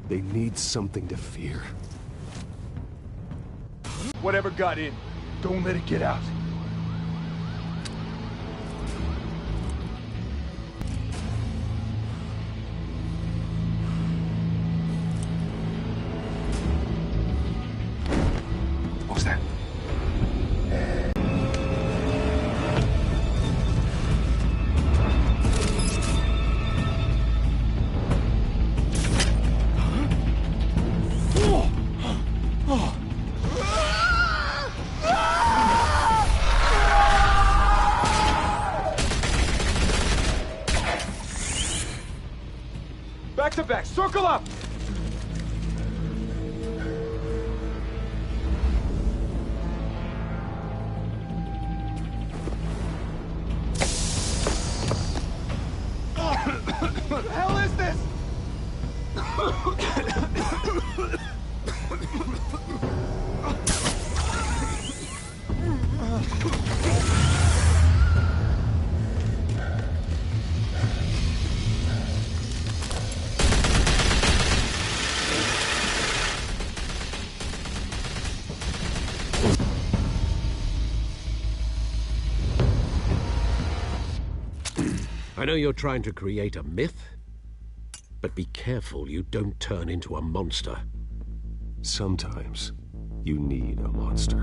They need something to fear. Whatever got in, don't let it get out. What was that? Back to back, circle up! What the hell is this? I know you're trying to create a myth, but be careful you don't turn into a monster. Sometimes you need a monster.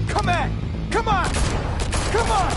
Come on! Come on! Come on!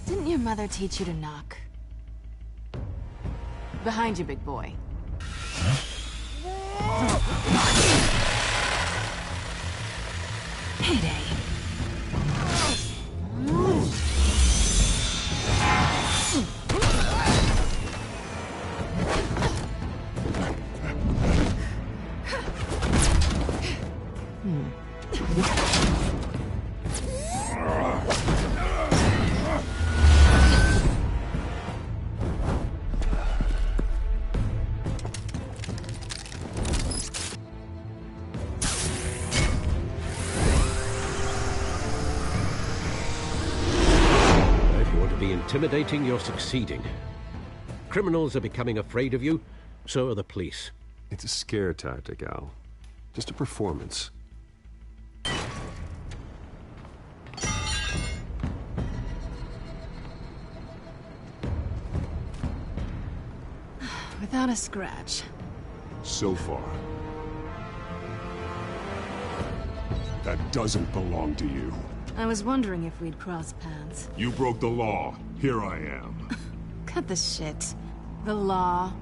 Didn't your mother teach you to knock? Behind you, big boy. Payday. Intimidating, you're succeeding. Criminals are becoming afraid of you, so are the police. It's a scare tactic, Al. Just a performance. Without a scratch. So far. That doesn't belong to you. I was wondering if we'd cross paths. You broke the law. Here I am. Cut the shit. The law.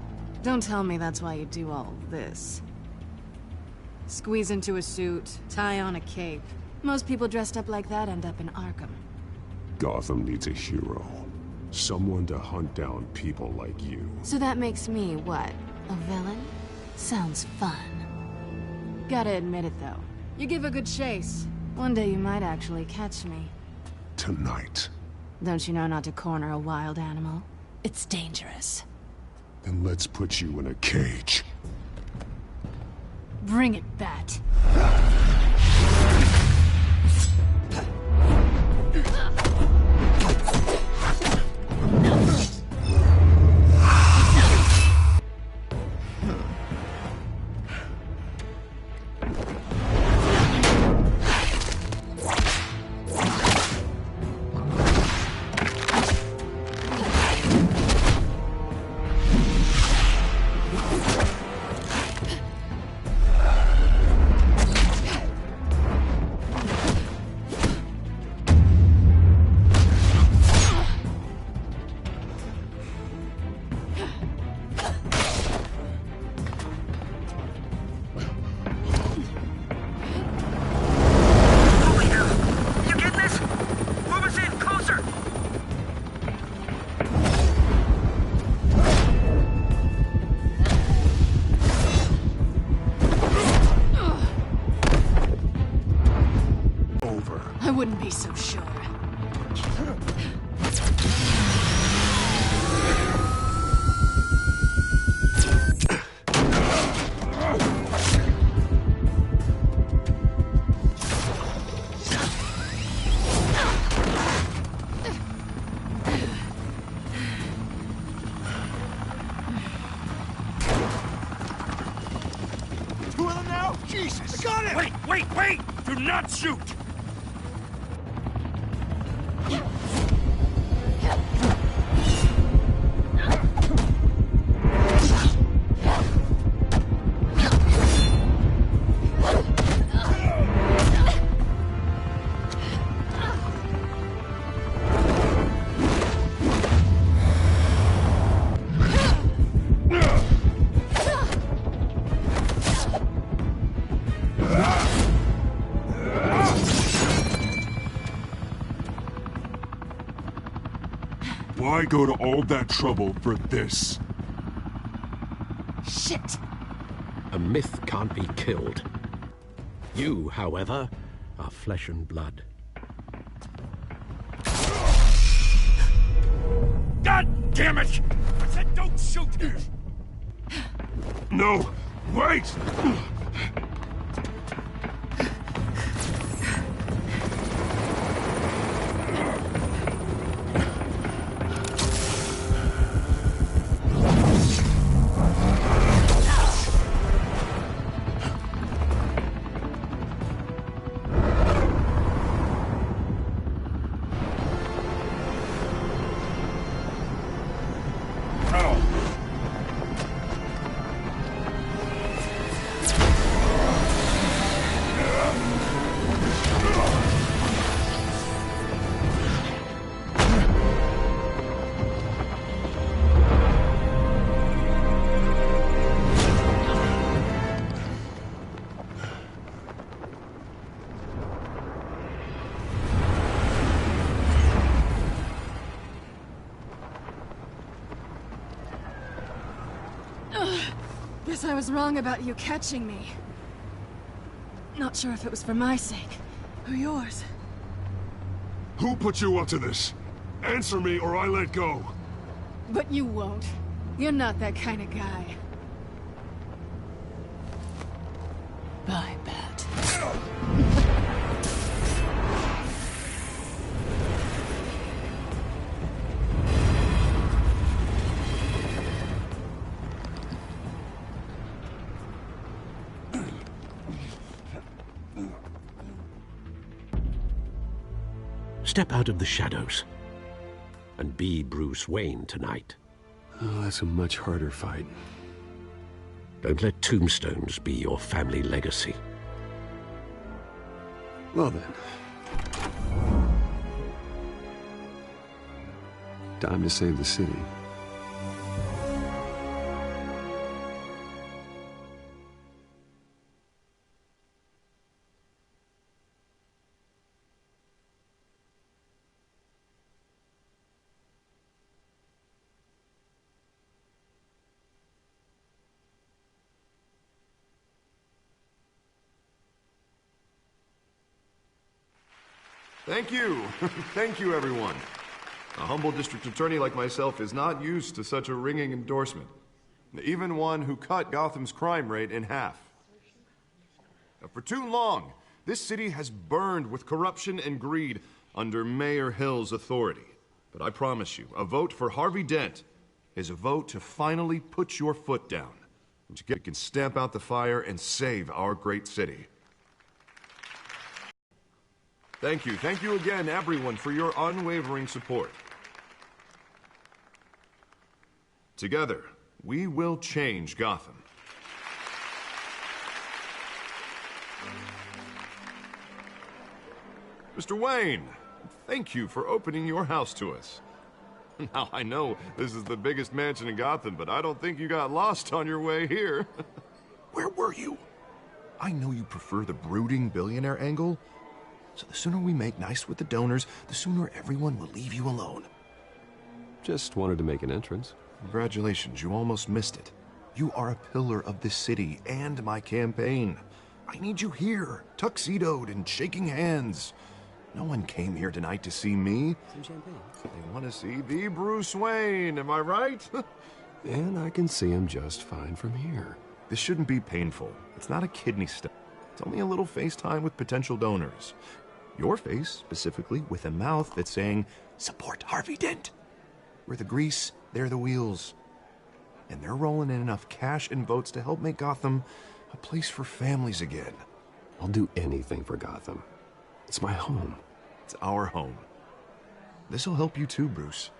Don't tell me that's why you do all this. Squeeze into a suit, tie on a cape. Most people dressed up like that end up in Arkham. Gotham needs a hero. Someone to hunt down people like you. So that makes me, what, a villain? Sounds fun. Gotta admit it, though. You give a good chase. One day you might actually catch me. Tonight. Don't you know not to corner a wild animal? It's dangerous. Then let's put you in a cage. Bring it, Bat. be so sure. Two of them now? Jesus! I got it! Wait! Do not shoot! Why go to all that trouble for this? Shit! A myth can't be killed. You, however, are flesh and blood. God damn it! I said don't shoot! No! Wait! Guess I was wrong about you catching me. Not sure if it was for my sake, or yours. Who put you up to this? Answer me or I let go. But you won't. You're not that kind of guy. Bye, Bat. Step out of the shadows and be Bruce Wayne tonight. Oh, that's a much harder fight. Don't let tombstones be your family legacy. Well then. Time to save the city. Thank you. Thank you, everyone. A humble district attorney like myself is not used to such a ringing endorsement. Even one who cut Gotham's crime rate in half. For too long, this city has burned with corruption and greed under Mayor Hill's authority. But I promise you, a vote for Harvey Dent is a vote to finally put your foot down. And together we can stamp out the fire and save our great city. Thank you again, everyone, for your unwavering support. Together, we will change Gotham. Mr. Wayne, thank you for opening your house to us. Now, I know this is the biggest mansion in Gotham, but I don't think you got lost on your way here. Where were you? I know you prefer the brooding billionaire angle. So the sooner we make nice with the donors, the sooner everyone will leave you alone. Just wanted to make an entrance. Congratulations, you almost missed it. You are a pillar of this city and my campaign. I need you here, tuxedoed and shaking hands. No one came here tonight to see me. Some champagne. They want to see the Bruce Wayne, am I right? And I can see him just fine from here. This shouldn't be painful. It's not a kidney stone. It's only a little FaceTime with potential donors. Your face, specifically, with a mouth that's saying, support Harvey Dent. We're the grease, they're the wheels. And they're rolling in enough cash and votes to help make Gotham a place for families again. I'll do anything for Gotham. It's my home. It's our home. This'll help you too, Bruce.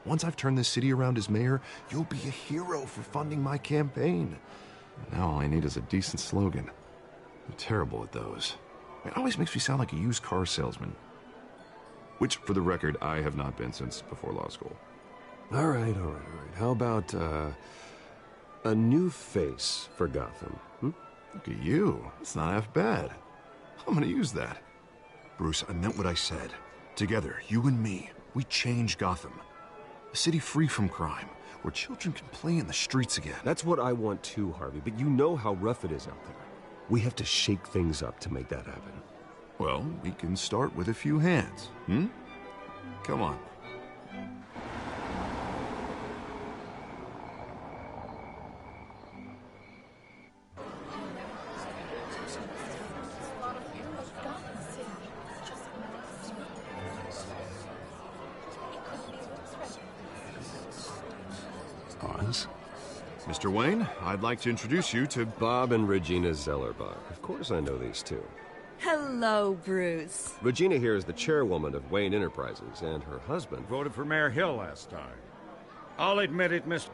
Once I've turned this city around as mayor, you'll be a hero for funding my campaign. Now all I need is a decent slogan. I'm terrible at those. It always makes me sound like a used car salesman. Which, for the record, I have not been since before law school. All right. How about, a new face for Gotham? Look at you. It's not half bad. I'm gonna use that. Bruce, I meant what I said. Together, you and me, we change Gotham. A city free from crime, where children can play in the streets again. That's what I want too, Harvey, but you know how rough it is out there. We have to shake things up to make that happen. Well, we can start with a few hands, Come on. Oz? Mr. Wayne, I'd like to introduce you to... Bob and Regina Zellerbach. Of course I know these two. Hello, Bruce. Regina here is the chairwoman of Wayne Enterprises, and her husband... Voted for Mayor Hill last time. I'll admit it, Mr.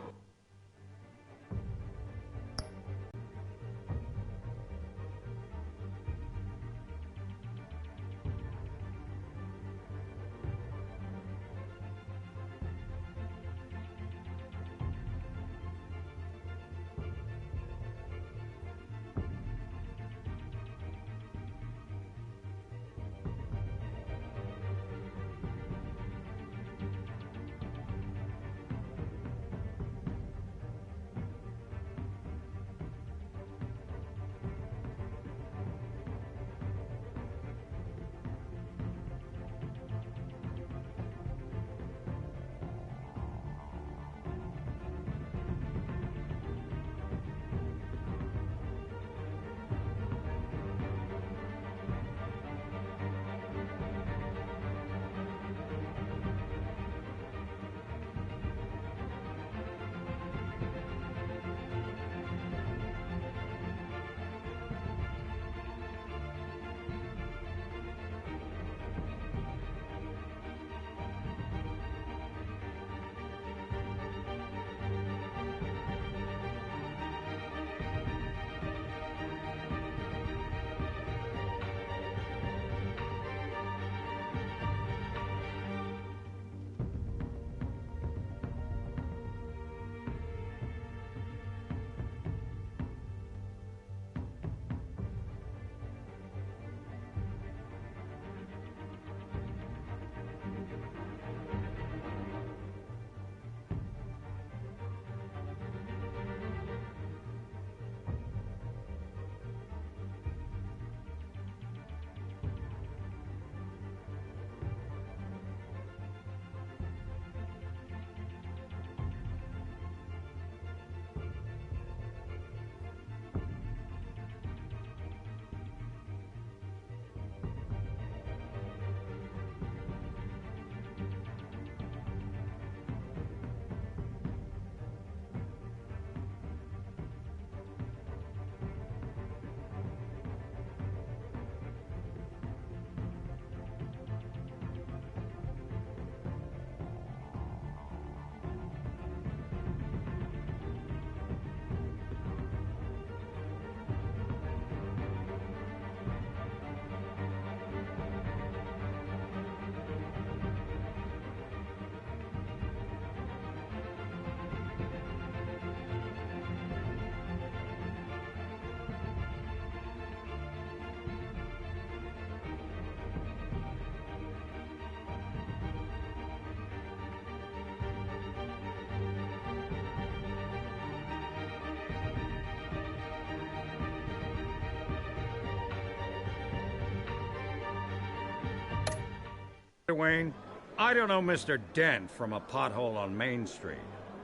Wayne, I don't know Mr. Dent from a pothole on Main Street,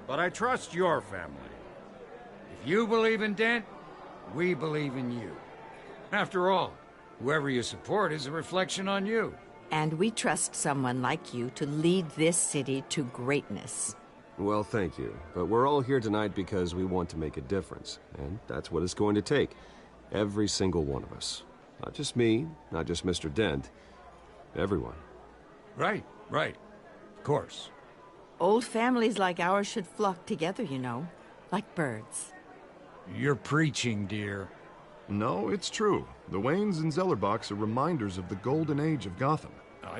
but I trust your family. If you believe in Dent, we believe in you. After all, whoever you support is a reflection on you. And we trust someone like you to lead this city to greatness. Well, thank you. But we're all here tonight because we want to make a difference. And that's what it's going to take. Every single one of us. Not just me, not just Mr. Dent. Everyone. Right. Of course. Old families like ours should flock together, you know. Like birds. You're preaching, dear. No, it's true. The Waynes and Zellerbachs are reminders of the golden age of Gotham.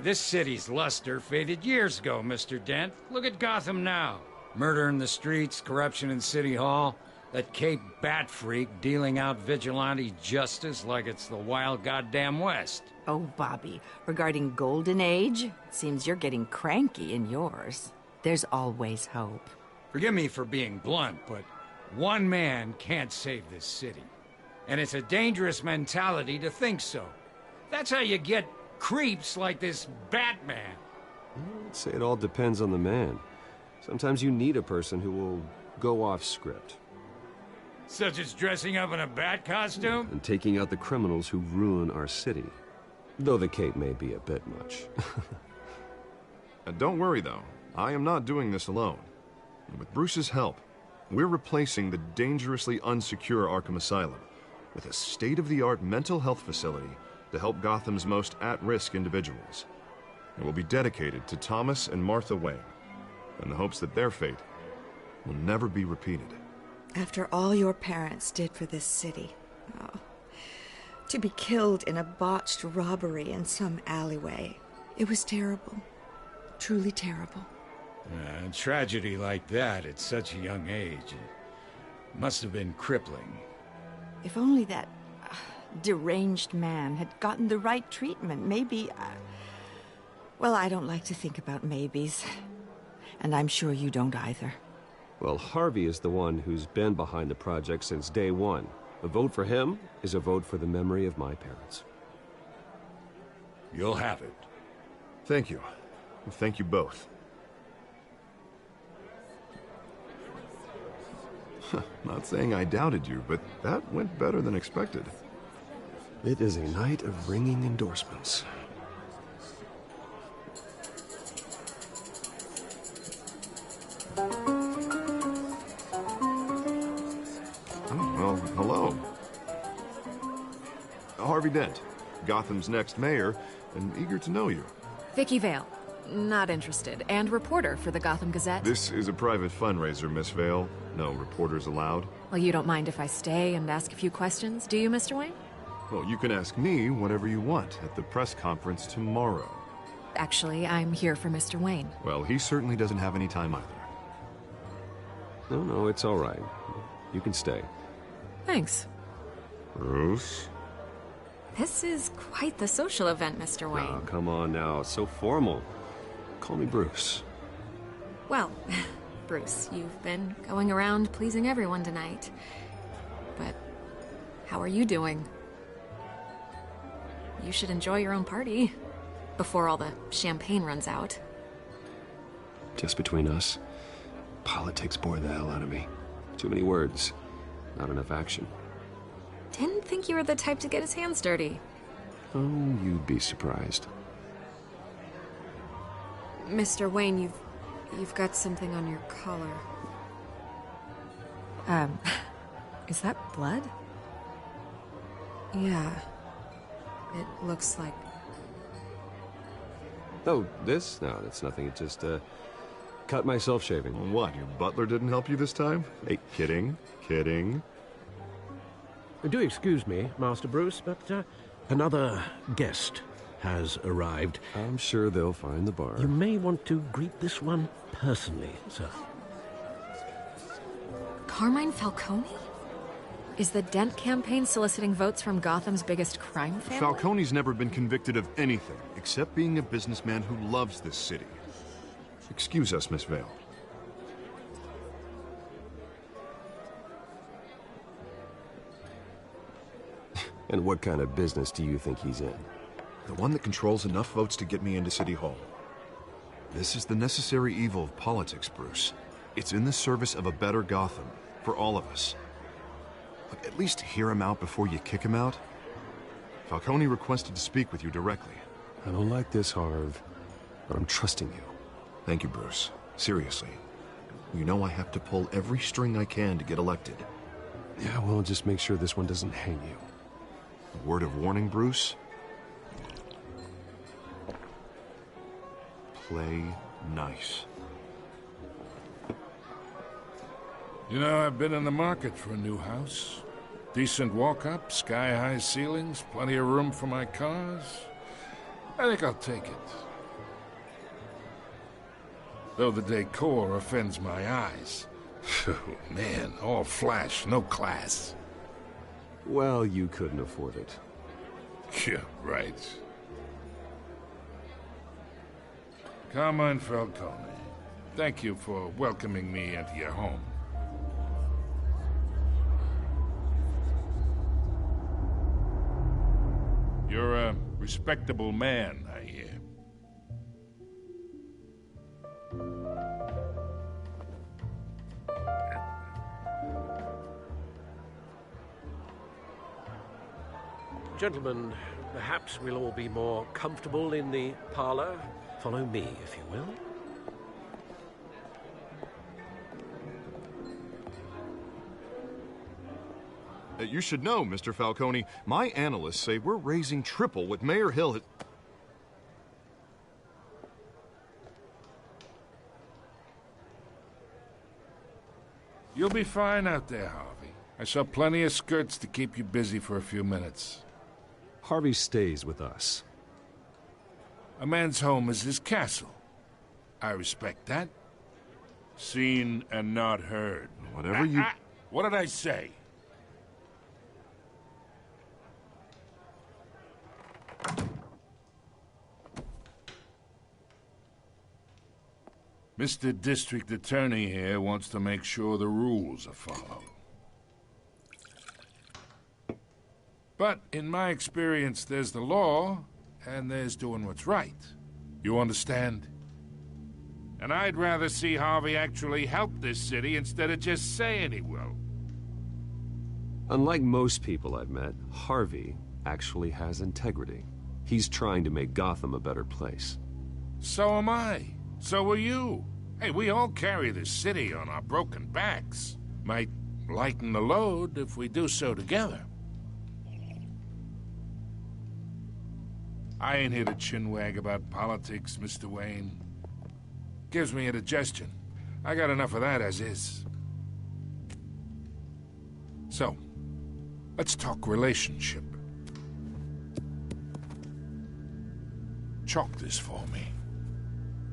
This city's luster faded years ago, Mr. Dent. Look at Gotham now. Murder in the streets, corruption in City Hall, that Cape Bat freak dealing out vigilante justice like it's the wild goddamn West. Oh, Bobby, regarding Golden Age, it seems you're getting cranky in yours. There's always hope. Forgive me for being blunt, but one man can't save this city. And it's a dangerous mentality to think so. That's how you get creeps like this Batman. I'd say it all depends on the man. Sometimes you need a person who will go off script. Such as dressing up in a bat costume? And taking out the criminals who ruin our city. Though the cape may be a bit much. Don't worry, though. I am not doing this alone. And with Bruce's help, we're replacing the dangerously unsecure Arkham Asylum with a state-of-the-art mental health facility to help Gotham's most at-risk individuals. It will be dedicated to Thomas and Martha Wayne, in the hopes that their fate will never be repeated. After all your parents did for this city, to be killed in a botched robbery in some alleyway, it was terrible. Truly terrible. A tragedy like that at such a young age, it must have been crippling. If only that deranged man had gotten the right treatment, maybe... Well, I don't like to think about maybes. And I'm sure you don't either. Well, Harvey is the one who's been behind the project since day one. A vote for him is a vote for the memory of my parents. You'll have it. Thank you. Thank you both. Not saying I doubted you, but that went better than expected. It is a night of ringing endorsements. Well, hello. Harvey Dent, Gotham's next mayor, and eager to know you. Vicky Vale. Not interested. And reporter for the Gotham Gazette. This is a private fundraiser, Miss Vale. No reporters allowed. Well, you don't mind if I stay and ask a few questions, do you, Mr. Wayne? Well, you can ask me whatever you want at the press conference tomorrow. Actually, I'm here for Mr. Wayne. Well, he certainly doesn't have any time either. No, it's all right. You can stay. Thanks. Bruce? This is quite the social event, Mr. Wayne. Oh, come on now. It's so formal. Call me Bruce. Well, Bruce, you've been going around pleasing everyone tonight. But how are you doing? You should enjoy your own party before all the champagne runs out. Just between us, politics bore the hell out of me. Too many words, not enough action. Didn't think you were the type to get his hands dirty. Oh, you'd be surprised. Mr. Wayne, you've got something on your collar. Is that blood? Yeah. It looks like... Oh, this? No, that's nothing. It just, cut myself shaving. What, your butler didn't help you this time? Hey, kidding. Do excuse me, Master Bruce, but another guest has arrived. I'm sure they'll find the bar. You may want to greet this one personally, sir. Carmine Falcone? Is the Dent campaign soliciting votes from Gotham's biggest crime family? Falcone's never been convicted of anything, except being a businessman who loves this city. Excuse us, Miss Vale. And what kind of business do you think he's in? The one that controls enough votes to get me into City Hall. This is the necessary evil of politics, Bruce. It's in the service of a better Gotham, for all of us. Look, at least hear him out before you kick him out. Falcone requested to speak with you directly. I don't like this, Harv, but I'm trusting you. Thank you, Bruce. Seriously. You know I have to pull every string I can to get elected. Yeah, well, just make sure this one doesn't hang you. A word of warning, Bruce? Play nice. You know, I've been in the market for a new house. Decent walk-up, sky-high ceilings, plenty of room for my cars. I think I'll take it. Though the decor offends my eyes. Oh, man, all flash, no class. Well, you couldn't afford it. Yeah, right. Carmine Falcone, thank you for welcoming me into your home. You're a respectable man, I hear. Gentlemen, perhaps we'll all be more comfortable in the parlor. Follow me, if you will. You should know, Mr. Falcone, my analysts say we're raising triple what Mayor Hill had... You'll be fine out there, Harvey. I saw plenty of skirts to keep you busy for a few minutes. Harvey stays with us. A man's home is his castle. I respect that. Seen and not heard. Whatever you... What did I say? Mr. District Attorney here wants to make sure the rules are followed. But in my experience, there's the law, and there's doing what's right. You understand? And I'd rather see Harvey actually help this city instead of just saying he will. Unlike most people I've met, Harvey actually has integrity. He's trying to make Gotham a better place. So am I. So are you. Hey, we all carry this city on our broken backs. Might lighten the load if we do so together. I ain't here to chinwag about politics, Mr. Wayne. Gives me indigestion. I got enough of that as is. So, let's talk relationship. Chalk this for me.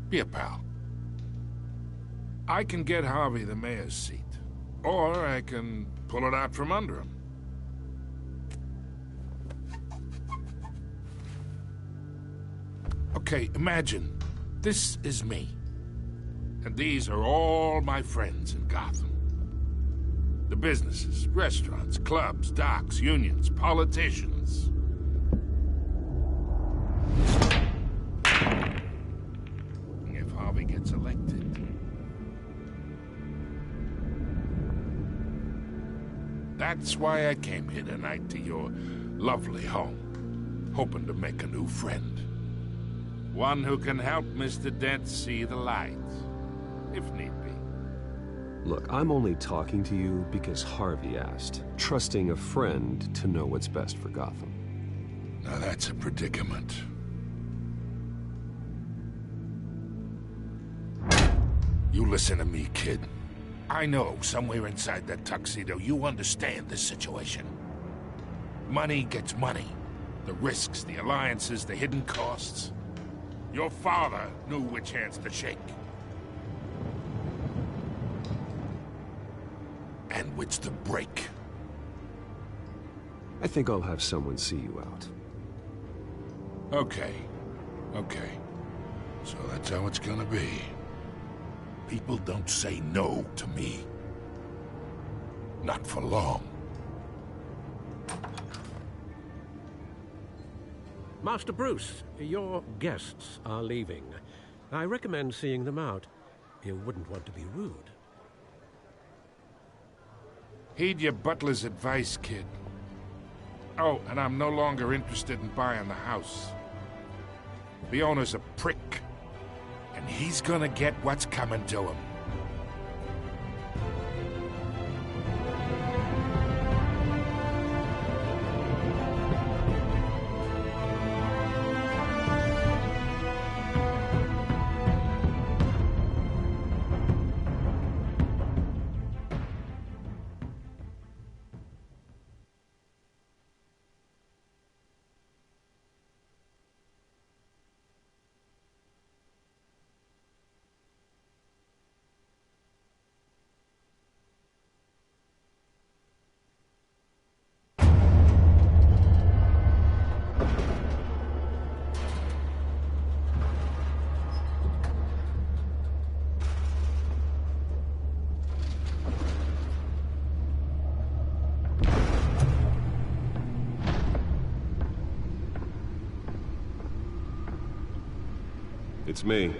Be a pal. I can get Harvey the mayor's seat, or I can pull it out from under him. Okay, imagine this is me, and these are all my friends in Gotham. The businesses, restaurants, clubs, docks, unions, politicians. If Harvey gets elected, that's why I came here tonight to your lovely home, hoping to make a new friend. One who can help Mr. Dent see the light, if need be. Look, I'm only talking to you because Harvey asked, trusting a friend to know what's best for Gotham. Now that's a predicament. You listen to me, kid. I know somewhere inside that tuxedo you understand this situation. Money gets money. The risks, the alliances, the hidden costs. Your father knew which hands to shake. And which to break. I think I'll have someone see you out. Okay. So that's how it's gonna be. People don't say no to me. Not for long. Master Bruce, your guests are leaving. I recommend seeing them out. You wouldn't want to be rude. Heed your butler's advice, kid. Oh, and I'm no longer interested in buying the house. The owner's a prick, and he's gonna get what's coming to him. It's me.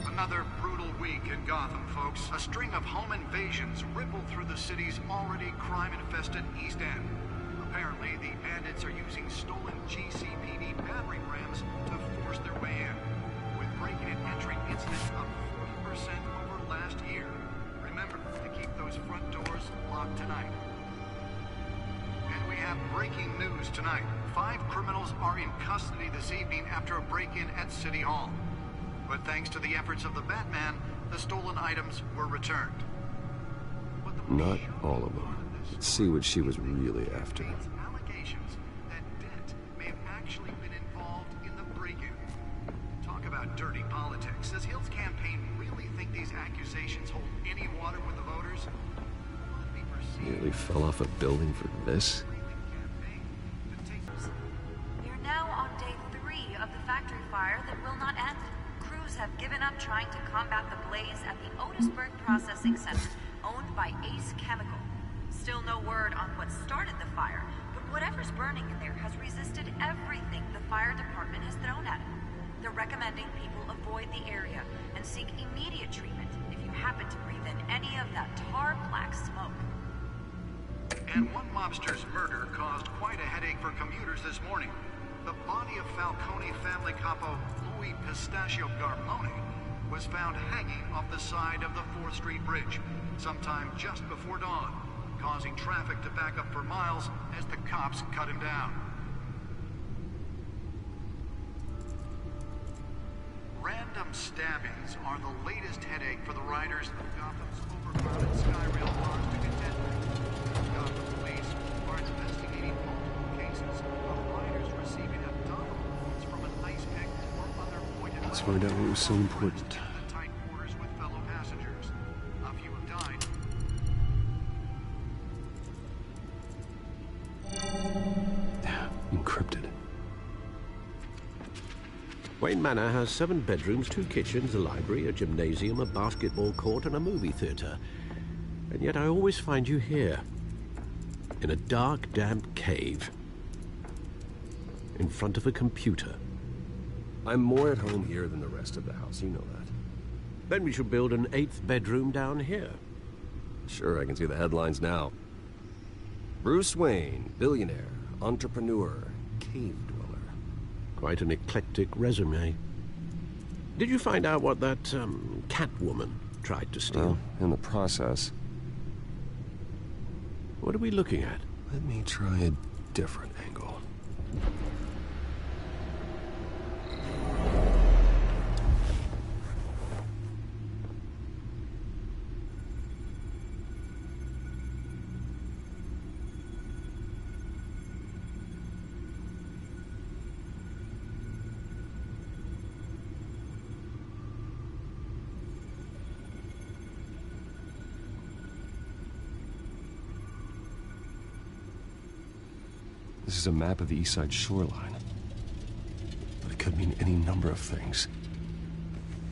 Another brutal week in Gotham, folks. A string of home invasions ripple through the city's already crime-infested East End. Apparently, the bandits are using stolen GCPD battering rams to force their way in, with breaking and entering incidents up 40% over last year. Remember to keep those front doors locked tonight. And we have breaking news tonight. 5 criminals are in custody this evening after a break-in at City Hall. But thanks to the efforts of the Batman, the stolen items were returned. Not all of them. Let's see what she was really after. Allegations that Dent may have actually been involved in the break-in. Talk about dirty politics. Does Hill's campaign really think these accusations hold any water with the voters? Nearly fell off a building for this? We are now on day 3 of the factory fire that will not end. Crews have given up trying to combat the blaze at the Otisburg Processing Center, owned by Ace Chemical. Still no word on what started the fire, but whatever's burning in there has resisted everything the fire department has thrown at it. They're recommending people avoid the area and seek immediate treatment if you happen to breathe in any of that tar black smoke. And one mobster's murder caused quite a headache for commuters this morning. The body of Falcone family capo Louis Pistachio Garmone was found hanging off the side of the 4th Street Bridge sometime just before dawn, causing traffic to back up for miles as the cops cut him down. Random stabbings are the latest headache for the riders of Gotham's overcrowded Skyrail cars to contend with. Gotham police are investigating multiple cases of riders receiving abdominal wounds from an ice pick or other pointed Let's find out what was so important. the tight quarters with fellow passengers. A few have died. Encrypted. Wayne Manor has 7 bedrooms, 2 kitchens, a library, a gymnasium, a basketball court, and a movie theater. And yet I always find you here, in a dark, damp cave, in front of a computer. I'm more at home here than the rest of the house, you know that. Then we should build an 8th bedroom down here. Sure, I can see the headlines now. Bruce Wayne, billionaire, entrepreneur, cave dweller. Quite an eclectic resume. Did you find out what that, Catwoman tried to steal? Well, in the process. What are we looking at? Let me try a different angle. This is a map of the east side shoreline. But it could mean any number of things.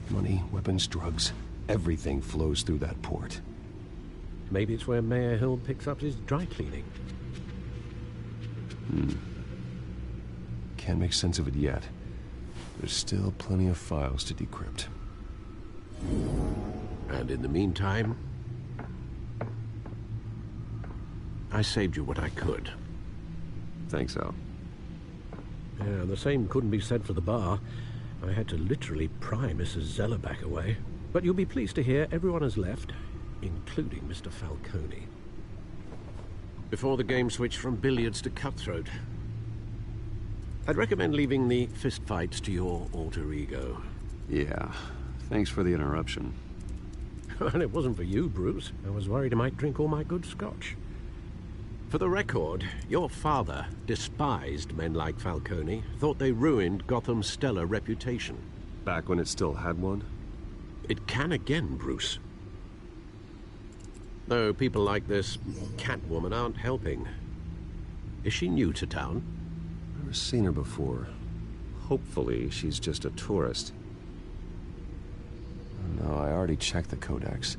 Money, weapons, drugs, everything flows through that port. Maybe it's where Mayor Hill picks up his dry cleaning. Can't make sense of it yet. There's still plenty of files to decrypt. And in the meantime, I saved you what I could. Thanks, Al. Yeah, the same couldn't be said for the bar. I had to literally pry Mrs. Zeller back away. But you'll be pleased to hear everyone has left, including Mr. Falcone. Before the game switched from billiards to cutthroat. I'd recommend leaving the fistfights to your alter ego. Yeah, thanks for the interruption. And it wasn't for you, Bruce. I was worried I might drink all my good scotch. For the record, your father despised men like Falcone, thought they ruined Gotham's stellar reputation. Back when it still had one? It can again, Bruce. Though people like this Catwoman aren't helping. Is she new to town? Never seen her before. Hopefully, she's just a tourist. No, I already checked the codex.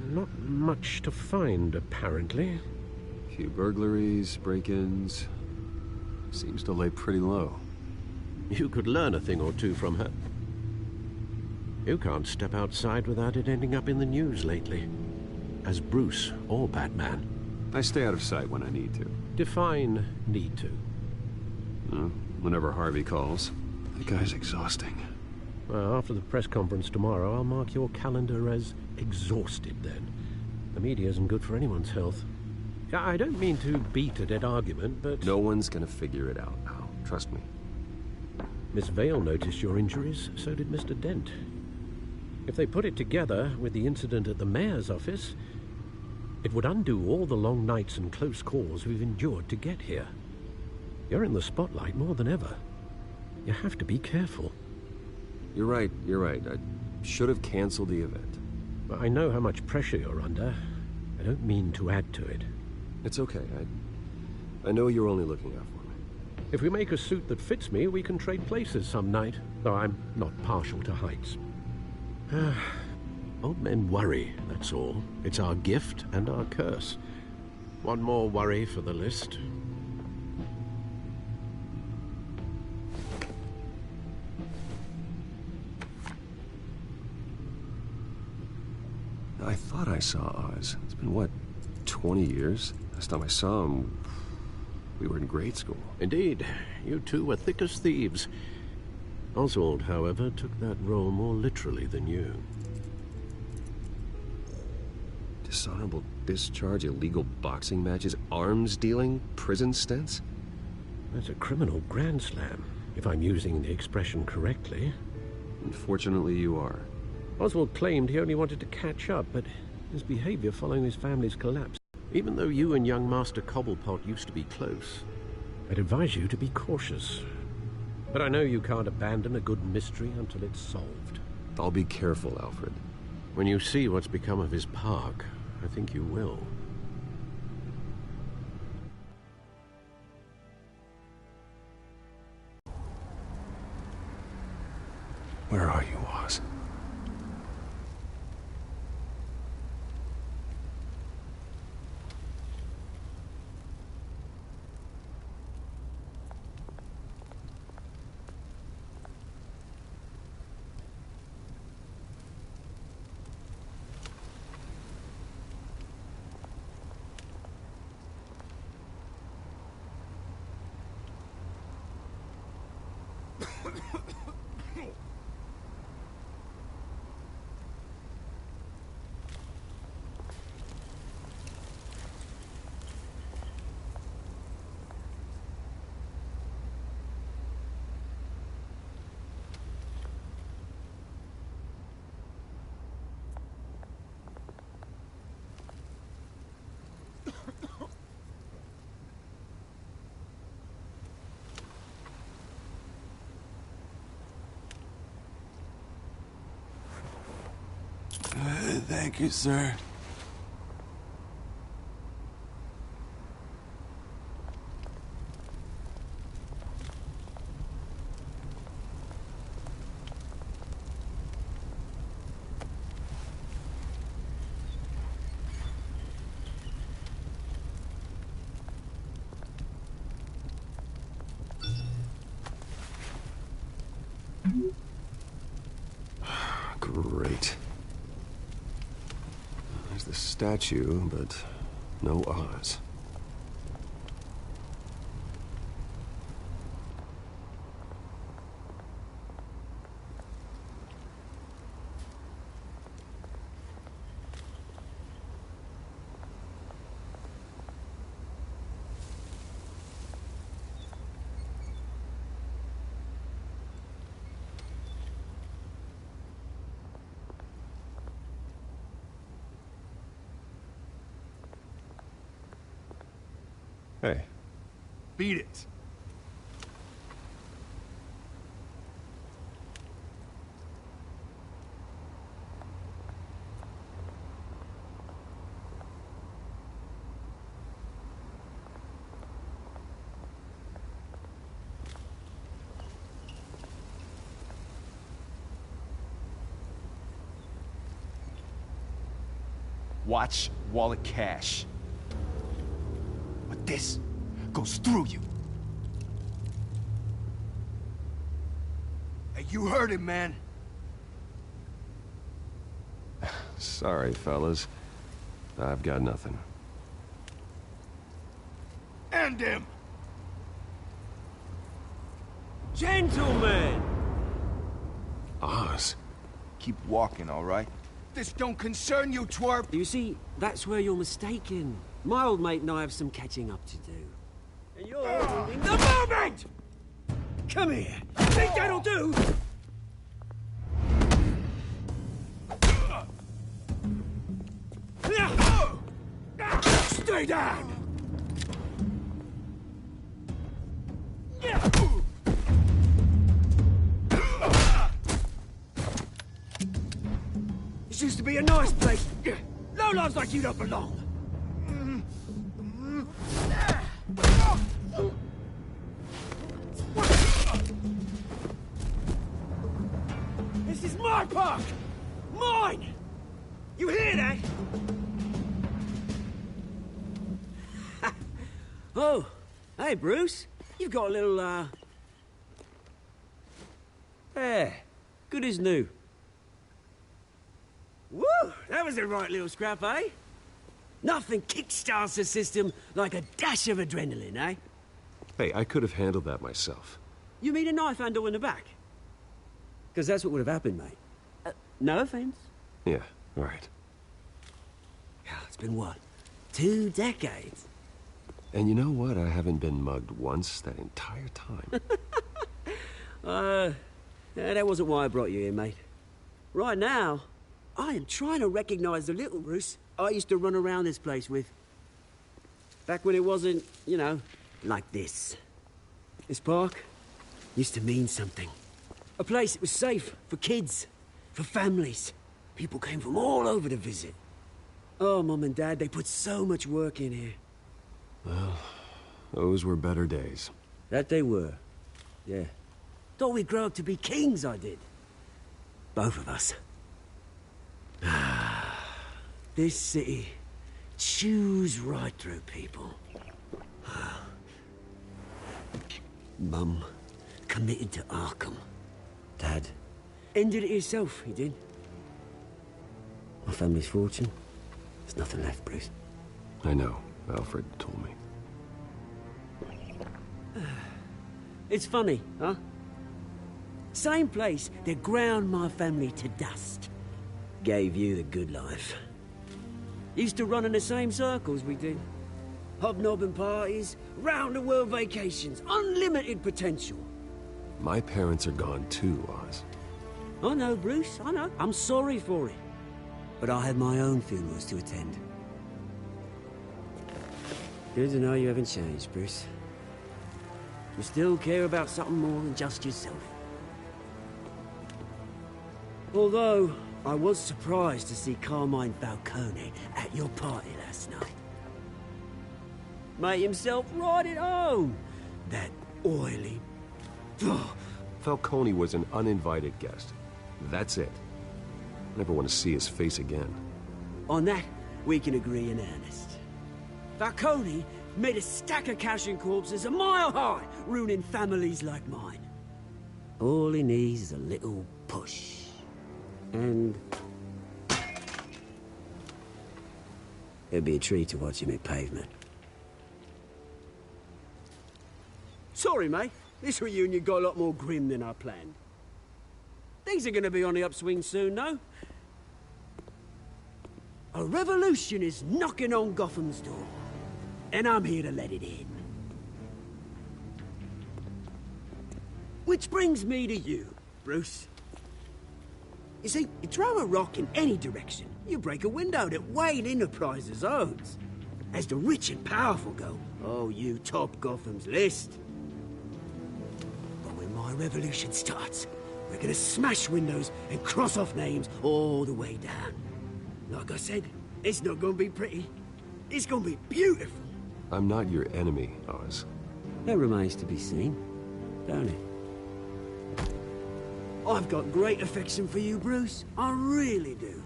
Not much to find, apparently. Few burglaries, break-ins. Seems to lay pretty low. You could learn a thing or two from her. You can't step outside without it ending up in the news lately. As Bruce or Batman. I stay out of sight when I need to. Define need to. Whenever Harvey calls. That guy's exhausting. Well, after the press conference tomorrow, I'll mark your calendar as exhausted then. The media isn't good for anyone's health. I don't mean to beat a dead argument, but... No one's gonna figure it out, Al. Trust me. Miss Vale noticed your injuries, so did Mr. Dent. If they put it together with the incident at the mayor's office, it would undo all the long nights and close calls we've endured to get here. You're in the spotlight more than ever. You have to be careful. You're right. I should have canceled the event. I know how much pressure you're under. I don't mean to add to it. It's okay. I know you're only looking out for me. If we make a suit that fits me, we can trade places some night. Though I'm not partial to heights. Old men worry, that's all. It's our gift and our curse. One more worry for the list. I thought I saw Oz. It's been, what, 20 years? Last time I saw him, we were in grade school. Indeed. You two were thick as thieves. Oswald, however, took that role more literally than you. Dishonorable discharge, illegal boxing matches, arms dealing, prison stints? That's a criminal grand slam, if I'm using the expression correctly. Unfortunately, you are. Oswald claimed he only wanted to catch up, but his behavior following his family's collapse. Even though you and young Master Cobblepot used to be close, I'd advise you to be cautious. But I know you can't abandon a good mystery until it's solved. I'll be careful, Alfred. When you see what's become of his park, I think you will. Where are you, Oz? Thank you, sir. Great. There's the statue, but no Oz. Hey. Beat it. Watch wallet cash. But this goes through you. Hey, you heard him, man. Sorry, fellas. I've got nothing. End him! Gentlemen! Oz. Keep walking, all right? This don't concern you, twerp! You see, that's where you're mistaken. My old mate and I have some catching up to do. And you're ruining the moment! Come here! Think that'll do? Stay down! This used to be a nice place. Lowlifes like you don't belong. This is my park! Mine! You hear that? Oh, hey, Bruce. You've got a little, Yeah, good as new. Woo! That was a right little scrap, eh? Nothing kickstarts the system like a dash of adrenaline, eh? Hey, I could have handled that myself. You mean a knife handle in the back? Because that's what would have happened, mate. No offense. Yeah, right. It's been what? 2 decades? And you know what? I haven't been mugged once that entire time. That wasn't why I brought you here, mate. Right now, I am trying to recognize the little Bruce I used to run around this place with. Back when it wasn't, you know, like this. This park used to mean something. A place that was safe for kids, for families. People came from all over to visit. Oh, Mum and Dad, they put so much work in here. Well, those were better days. That they were. Yeah. Thought we'd grow up to be kings, I did. Both of us. This city chews right through people. Mum committed to Arkham. Dad ended it himself, he did. My family's fortune. There's nothing left, Bruce. I know. Alfred told me. It's funny, huh? Same place that ground my family to dust. Gave you the good life. Used to run in the same circles we did. Hobnobbing parties, round-the-world vacations, unlimited potential. My parents are gone too, Oz. I know, Bruce, I know. I'm sorry for it. But I had my own funerals to attend. Good to know you haven't changed, Bruce. You still care about something more than just yourself. Although, I was surprised to see Carmine Falcone at your party last night. Made himself right at home. That oily... Falcone was an uninvited guest. That's it. I never want to see his face again. On that, we can agree in earnest. Falcone made a stack of cash and corpses a mile high, ruining families like mine. All he needs is a little push. And... it'd be a treat to watch him hit pavement. Sorry, mate. This reunion got a lot more grim than I planned. Things are gonna be on the upswing soon, though. A revolution is knocking on Gotham's door. And I'm here to let it in. Which brings me to you, Bruce. You see, you throw a rock in any direction, you break a window that Wayne Enterprises owns. As the rich and powerful go, oh, you top Gotham's list. But when my revolution starts, we're gonna smash windows and cross off names all the way down. Like I said, it's not gonna be pretty. It's gonna be beautiful. I'm not your enemy, Oz. That remains to be seen, don't it? I've got great affection for you, Bruce. I really do.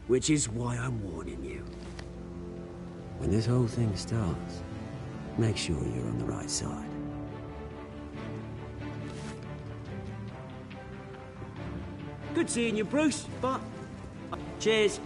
Which is why I'm warning you. When this whole thing starts, make sure you're on the right side. Good seeing you, Bruce, but... cheers.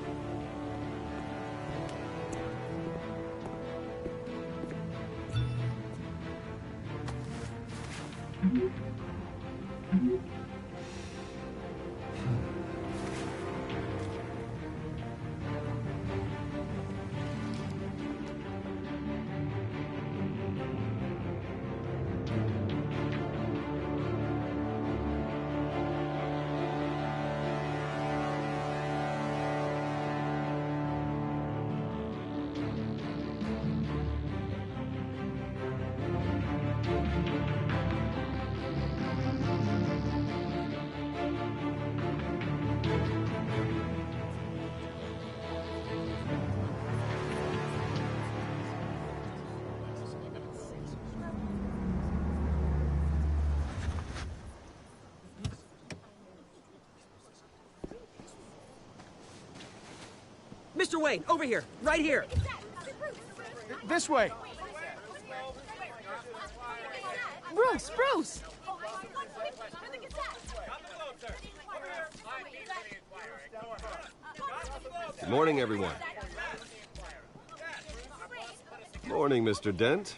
Mr. Wayne, over here, right here. This way. Bruce, Bruce! Good morning, everyone. Morning, Mr. Dent.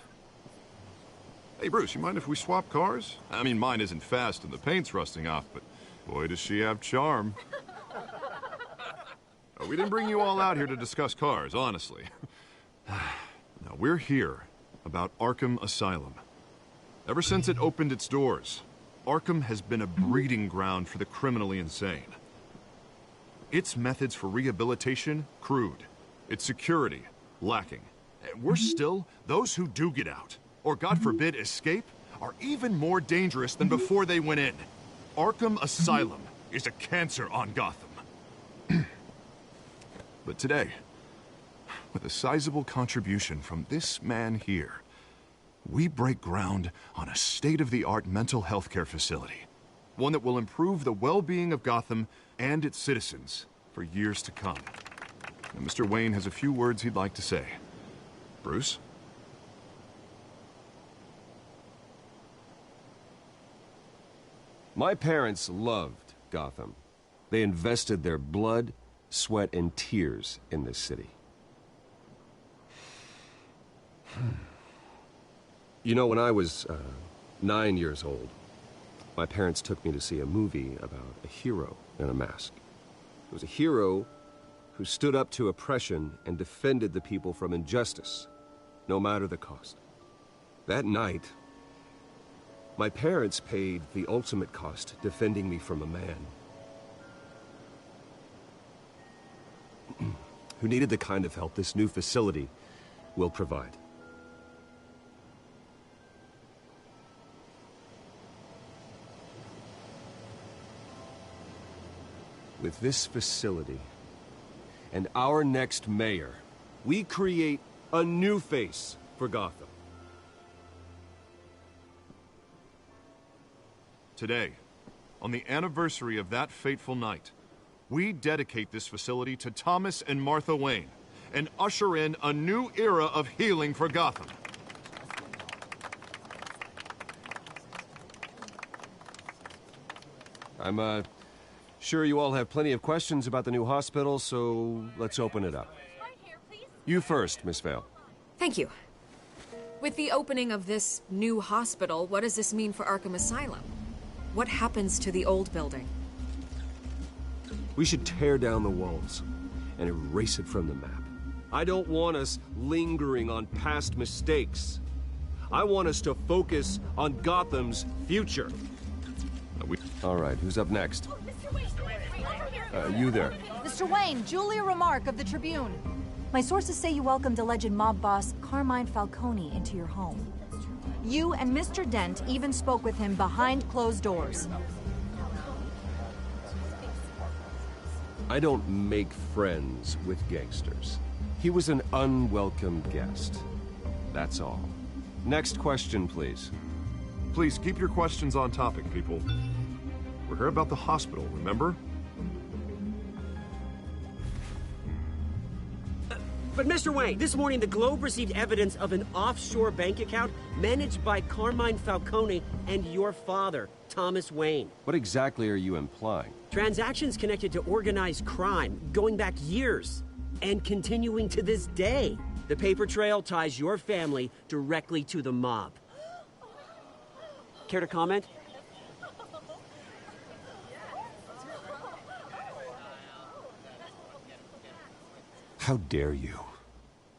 Hey, Bruce, you mind if we swap cars? I mean, mine isn't fast and the paint's rusting off, but boy, does she have charm. We didn't bring you all out here to discuss cars, honestly. Now, we're here about Arkham Asylum. Ever since it opened its doors, Arkham has been a breeding ground for the criminally insane. Its methods for rehabilitation, crude. Its security, lacking. And worse still, those who do get out, or God forbid escape, are even more dangerous than before they went in. Arkham Asylum is a cancer on Gotham. But today, with a sizable contribution from this man here, we break ground on a state-of-the-art mental health care facility. One that will improve the well-being of Gotham and its citizens for years to come. And Mr. Wayne has a few words he'd like to say. Bruce? My parents loved Gotham. They invested their blood, sweat, and tears in this city. You know, when I was 9 years old, my parents took me to see a movie about a hero in a mask. It was a hero who stood up to oppression and defended the people from injustice, no matter the cost. That night, my parents paid the ultimate cost defending me from a man who needed the kind of help this new facility will provide. With this facility and our next mayor, we create a new face for Gotham. Today, on the anniversary of that fateful night, we dedicate this facility to Thomas and Martha Wayne and usher in a new era of healing for Gotham. I'm, sure you all have plenty of questions about the new hospital, so let's open it up. You first, Miss Vale. Thank you. With the opening of this new hospital, what does this mean for Arkham Asylum? What happens to the old building? We should tear down the walls and erase it from the map. I don't want us lingering on past mistakes. I want us to focus on Gotham's future. All right, who's up next? You there. Mr. Wayne, Julia Remark of the Tribune. My sources say you welcomed alleged mob boss Carmine Falcone into your home. You and Mr. Dent even spoke with him behind closed doors. I don't make friends with gangsters. He was an unwelcome guest. That's all. Next question, please. Please keep your questions on topic, people. We're here about the hospital, remember? But Mr. Wayne, this morning the Globe received evidence of an offshore bank account managed by Carmine Falcone and your father, Thomas Wayne. What exactly are you implying? Transactions connected to organized crime going back years and continuing to this day. The paper trail ties your family directly to the mob. Care to comment? How dare you?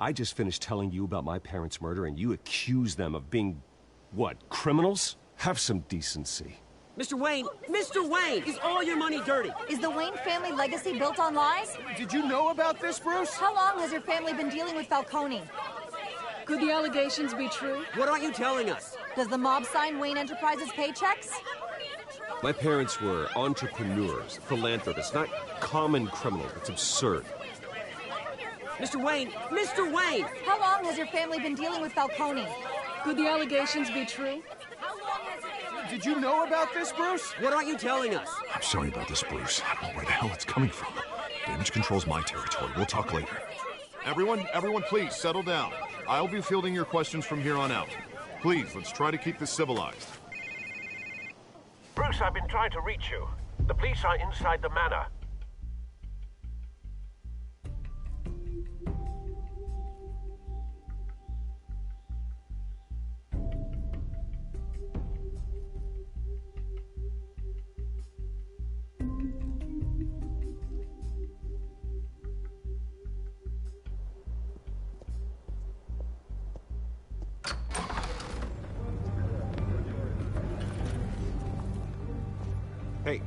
I just finished telling you about my parents' murder and you accuse them of being, what, criminals? Have some decency. Mr. Wayne, is all your money dirty? Is the Wayne family legacy built on lies? Did you know about this, Bruce? How long has your family been dealing with Falcone? Could the allegations be true? What aren't you telling us? Does the mob sign Wayne Enterprises paychecks? My parents were entrepreneurs, philanthropists, not common criminals. It's absurd. Mr. Wayne! How long has your family been dealing with Falcone? Could the allegations be true? Did you know about this, Bruce? What aren't you telling us? I'm sorry about this, Bruce. I don't know where the hell it's coming from. Damage control's my territory. We'll talk later. Everyone, please, settle down. I'll be fielding your questions from here on out. Please, let's try to keep this civilized. Bruce, I've been trying to reach you. The police are inside the manor.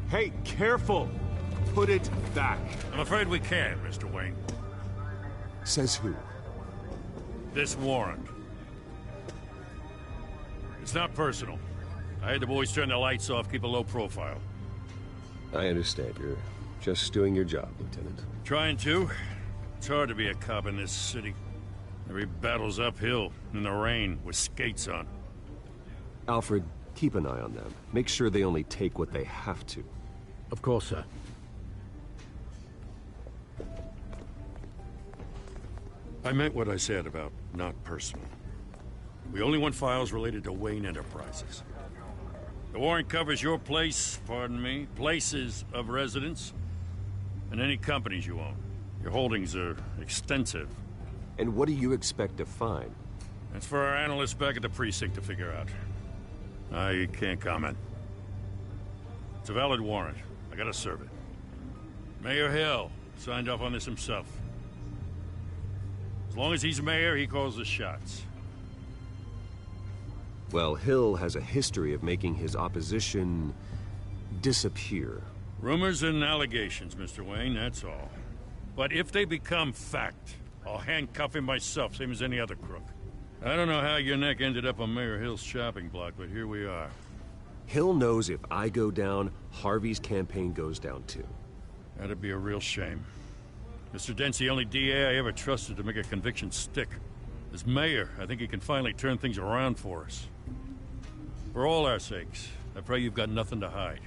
Hey, careful! Put it back. I'm afraid we can't, Mr. Wayne. Says who? This warrant. It's not personal. I had the boys turn the lights off, keep a low profile. I understand. You're just doing your job, Lieutenant. Trying to. It's hard to be a cop in this city. Every battle's uphill, in the rain, with skates on. Alfred, keep an eye on them. Make sure they only take what they have to. Of course, sir. I meant what I said about not personal. We only want files related to Wayne Enterprises. The warrant covers your place, pardon me, places of residence, and any companies you own. Your holdings are extensive. And what do you expect to find? That's for our analysts back at the precinct to figure out. I can't comment. It's a valid warrant. I gotta serve it. Mayor Hill signed off on this himself. As long as he's mayor, he calls the shots. Well, Hill has a history of making his opposition disappear. Rumors and allegations, Mr. Wayne, that's all. But if they become fact, I'll handcuff him myself, same as any other crook. I don't know how your neck ended up on Mayor Hill's shopping block, but here we are. Hill knows if I go down, Harvey's campaign goes down too. That'd be a real shame. Mr. Dent's the only DA I ever trusted to make a conviction stick. As mayor, I think he can finally turn things around for us. For all our sakes, I pray you've got nothing to hide.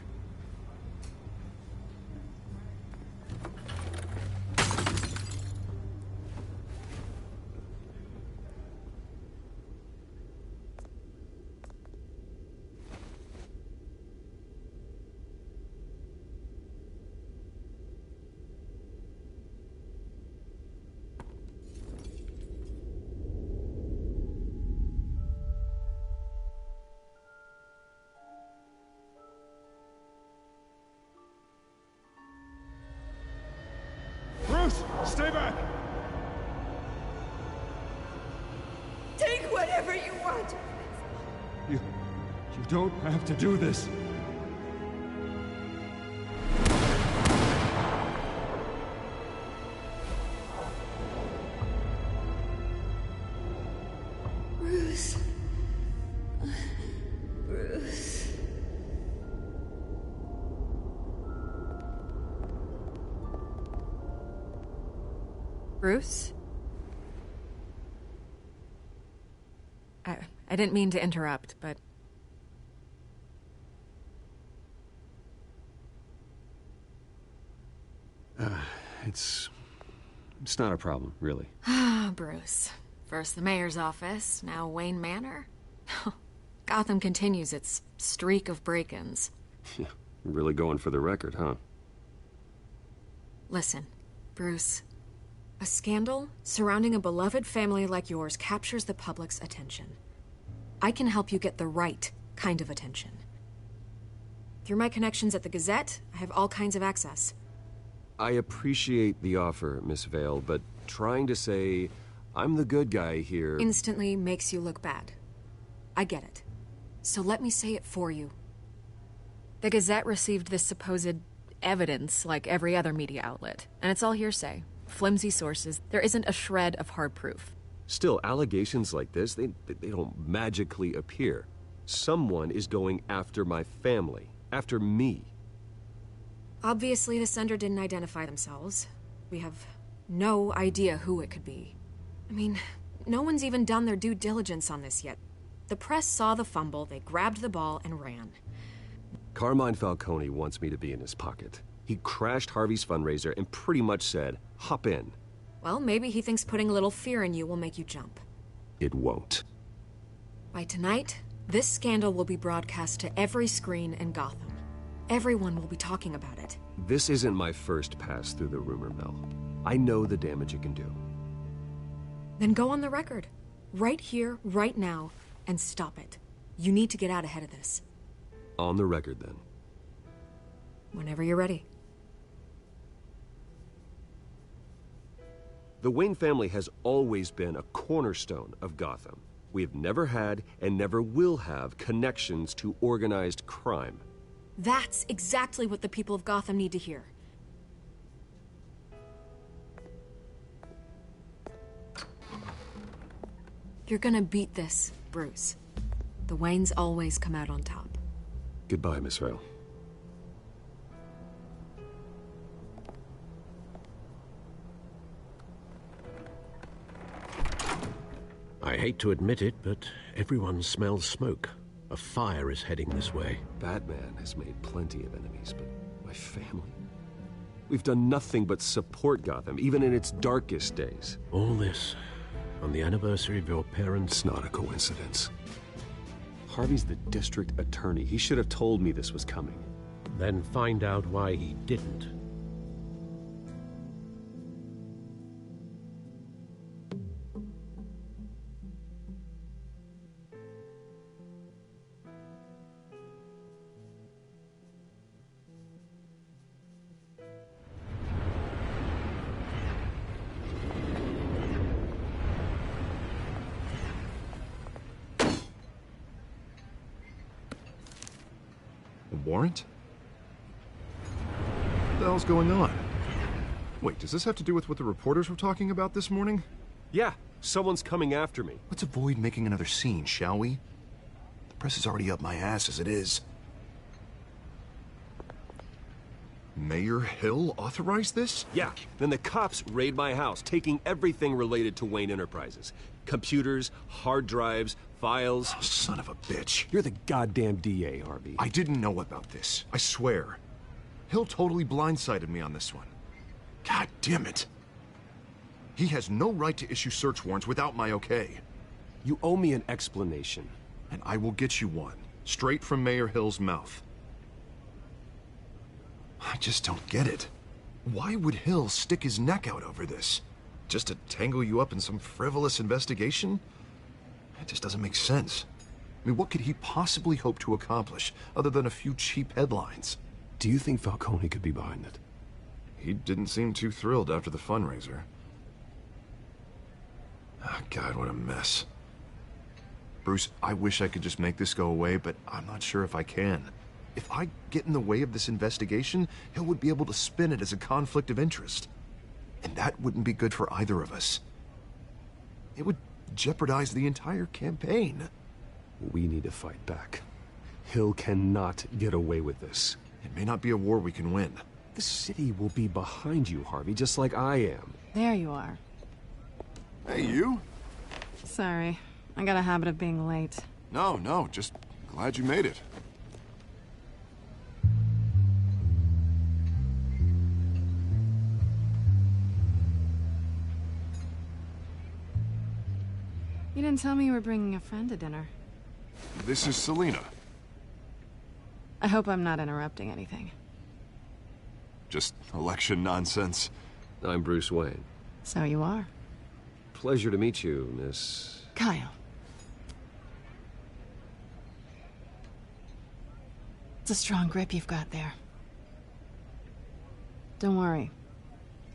What? You don't have to do this. Bruce. Bruce. Bruce? I didn't mean to interrupt, but... It's not a problem, really. Ah, Bruce. First the mayor's office, now Wayne Manor. Gotham continues its streak of break-ins. Yeah, really going for the record, huh? Listen, Bruce. A scandal surrounding a beloved family like yours captures the public's attention. I can help you get the right kind of attention. Through my connections at the Gazette, I have all kinds of access. I appreciate the offer, Miss Vale, but trying to say I'm the good guy here... Instantly makes you look bad. I get it. So let me say it for you. The Gazette received this supposed evidence like every other media outlet, and it's all hearsay. Flimsy sources. There isn't a shred of hard proof. Still, allegations like this, they don't magically appear. Someone is going after my family, after me. Obviously, the sender didn't identify themselves. We have no idea who it could be. I mean, no one's even done their due diligence on this yet. The press saw the fumble, they grabbed the ball and ran. Carmine Falcone wants me to be in his pocket. He crashed Harvey's fundraiser and pretty much said, hop in. Well, maybe he thinks putting a little fear in you will make you jump. It won't. By tonight, this scandal will be broadcast to every screen in Gotham. Everyone will be talking about it. This isn't my first pass through the rumor mill. I know the damage it can do. Then go on the record. Right here, right now, and stop it. You need to get out ahead of this. On the record, then. Whenever you're ready. The Wayne family has always been a cornerstone of Gotham. We have never had and never will have connections to organized crime. That's exactly what the people of Gotham need to hear. You're gonna beat this, Bruce. The Waynes always come out on top. Goodbye, Miss Vale. I hate to admit it, but everyone smells smoke. A fire is heading this way. Batman has made plenty of enemies, but my family? We've done nothing but support Gotham, even in its darkest days. All this on the anniversary of your parents'... It's not a coincidence. Harvey's the district attorney. He should have told me this was coming. Then find out why he didn't. Warrant? What the hell's going on? Wait, does this have to do with what the reporters were talking about this morning? Yeah, someone's coming after me. Let's avoid making another scene, shall we? The press is already up my ass as it is. Mayor Hill authorized this? Yeah, then the cops raid my house, taking everything related to Wayne Enterprises. Computers, hard drives, files. Oh, son of a bitch. You're the goddamn DA, Harvey. I didn't know about this. I swear. Hill totally blindsided me on this one. God damn it. He has no right to issue search warrants without my okay. You owe me an explanation. And I will get you one, straight from Mayor Hill's mouth. I just don't get it. Why would Hill stick his neck out over this? Just to tangle you up in some frivolous investigation? It just doesn't make sense. I mean, what could he possibly hope to accomplish other than a few cheap headlines? Do you think Falcone could be behind it? He didn't seem too thrilled after the fundraiser. Oh, God, what a mess. Bruce, I wish I could just make this go away, but I'm not sure if I can. If I get in the way of this investigation, Hill would be able to spin it as a conflict of interest. And that wouldn't be good for either of us. It would jeopardize the entire campaign. We need to fight back. Hill cannot get away with this. It may not be a war we can win. The city will be behind you, Harvey, just like I am. There you are. Hey, you? Sorry. I got a habit of being late. No, just glad you made it. You didn't tell me you were bringing a friend to dinner. This is Selina. I hope I'm not interrupting anything. Just election nonsense. I'm Bruce Wayne. So you are. Pleasure to meet you, Miss... Kyle. It's a strong grip you've got there. Don't worry.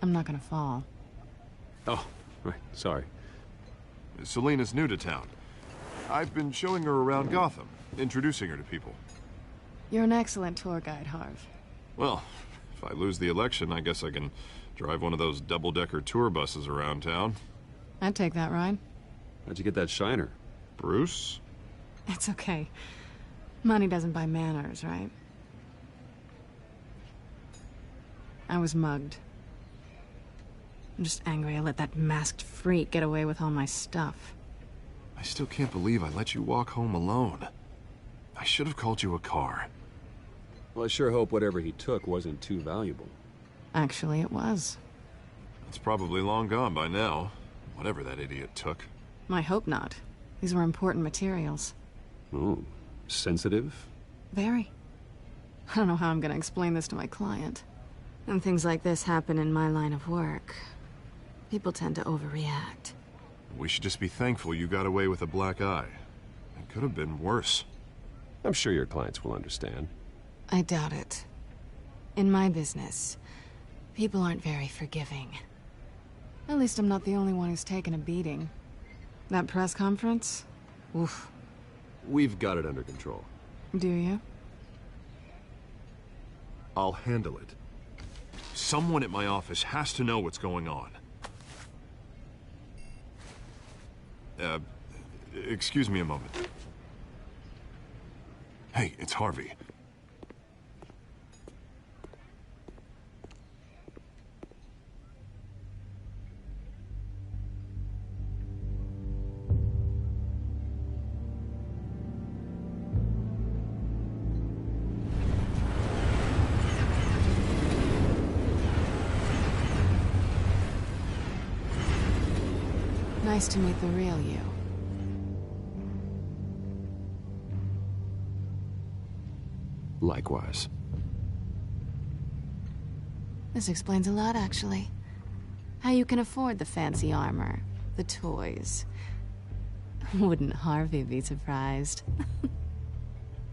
I'm not gonna fall. Oh, right. Sorry. Selina's new to town. I've been showing her around Gotham, introducing her to people. You're an excellent tour guide, Harv. Well, if I lose the election, I guess I can drive one of those double-decker tour buses around town. I'd take that ride. How'd you get that shiner? Bruce? It's okay. Money doesn't buy manners, right? I was mugged. I'm just angry I let that masked freak get away with all my stuff. I still can't believe I let you walk home alone. I should have called you a car. Well, I sure hope whatever he took wasn't too valuable. Actually, it was. It's probably long gone by now, whatever that idiot took. I hope not. These were important materials. Ooh, sensitive? Very. I don't know how I'm gonna explain this to my client. When things like this happen in my line of work, people tend to overreact. We should just be thankful you got away with a black eye. It could have been worse. I'm sure your clients will understand. I doubt it. In my business, people aren't very forgiving. At least I'm not the only one who's taken a beating. That press conference? Oof. We've got it under control. Do you? I'll handle it. Someone at my office has to know what's going on. Excuse me a moment. Hey, it's Harvey. Nice to meet the real you. Likewise. This explains a lot, actually. How you can afford the fancy armor, the toys. Wouldn't Harvey be surprised?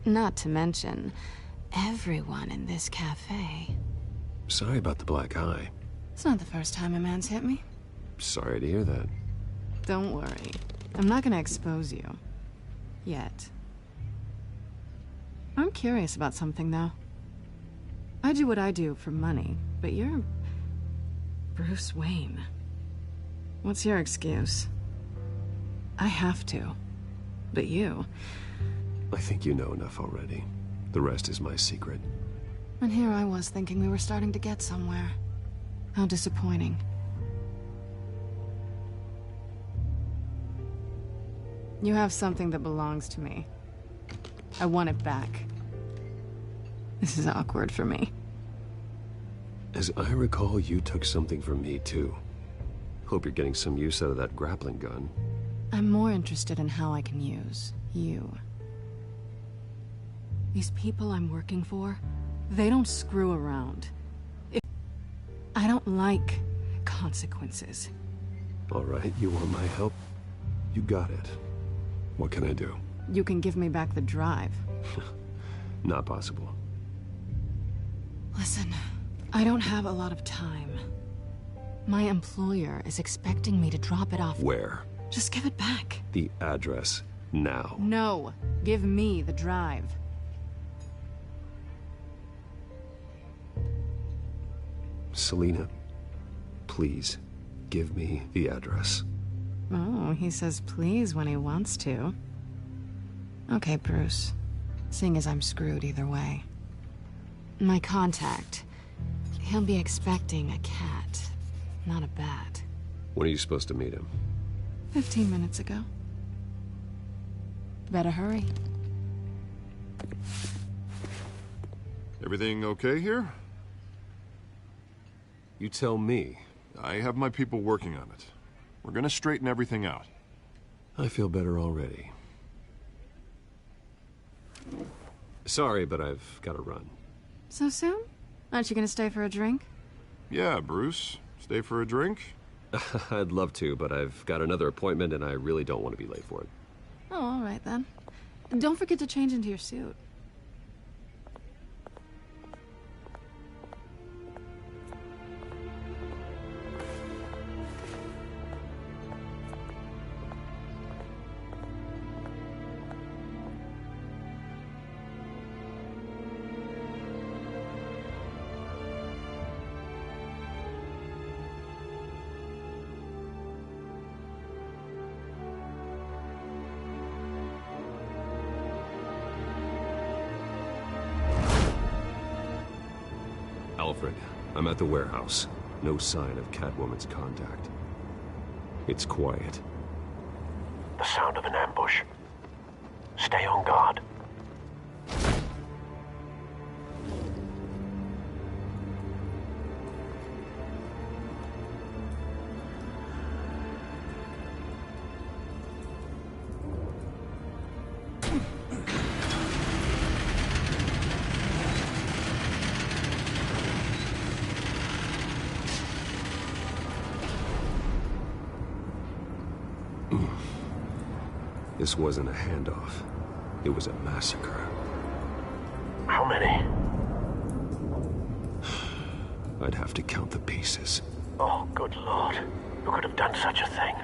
Not to mention, everyone in this cafe. Sorry about the black eye. It's not the first time a man's hit me. Sorry to hear that. Don't worry. I'm not gonna expose you. Yet. I'm curious about something, though. I do what I do for money, but you're... Bruce Wayne. What's your excuse? I have to. But you... I think you know enough already. The rest is my secret. And here I was thinking we were starting to get somewhere. How disappointing. You have something that belongs to me. I want it back. This is awkward for me. As I recall, you took something from me, too. Hope you're getting some use out of that grappling gun. I'm more interested in how I can use you. These people I'm working for, they don't screw around. I don't like consequences. All right, you want my help? You got it. What can I do? You can give me back the drive. Not possible. Listen, I don't have a lot of time. My employer is expecting me to drop it off. Where? Just give it back. The address. Now. No. Give me the drive. Selina, please, give me the address. Oh, he says please when he wants to. Okay, Bruce. Seeing as I'm screwed either way. My contact. He'll be expecting a cat, not a bat. When are you supposed to meet him? 15 minutes ago. Better hurry. Everything okay here? You tell me. I have my people working on it. We're gonna straighten everything out. I feel better already. Sorry, but I've got to run. So soon? Aren't you gonna stay for a drink? Yeah, Bruce. Stay for a drink? I'd love to, but I've got another appointment and I really don't want to be late for it. Oh, all right then. And don't forget to change into your suit. Alfred, I'm at the warehouse. No sign of Catwoman's contact. It's quiet. The sound of an ambush. Stay on guard. This wasn't a handoff. It was a massacre. How many? I'd have to count the pieces. Oh, good Lord. Who could have done such a thing?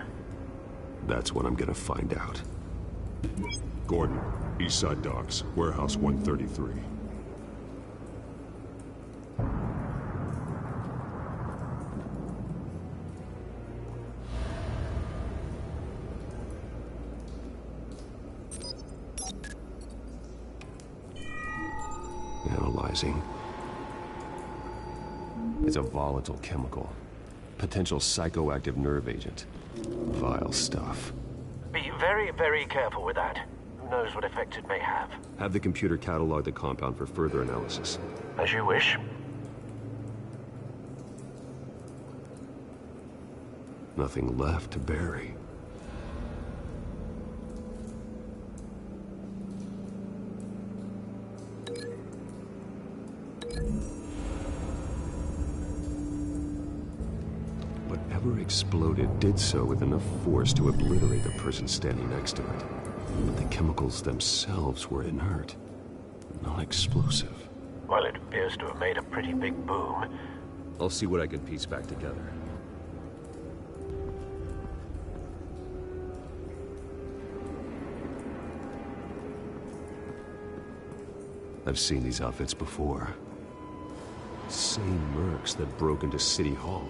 That's what I'm gonna find out. Gordon, Eastside Docks, Warehouse 133. Analyzing. It's a volatile chemical. Potential psychoactive nerve agent. Vile stuff. Be very, very careful with that. Who knows what effects it may have. Have the computer catalog the compound for further analysis. As you wish. Nothing left to bury. Whatever exploded did so with enough force to obliterate the person standing next to it. But the chemicals themselves were inert, non-explosive. Well, it appears to have made a pretty big boom. I'll see what I can piece back together. I've seen these outfits before. Same mercs that broke into City Hall.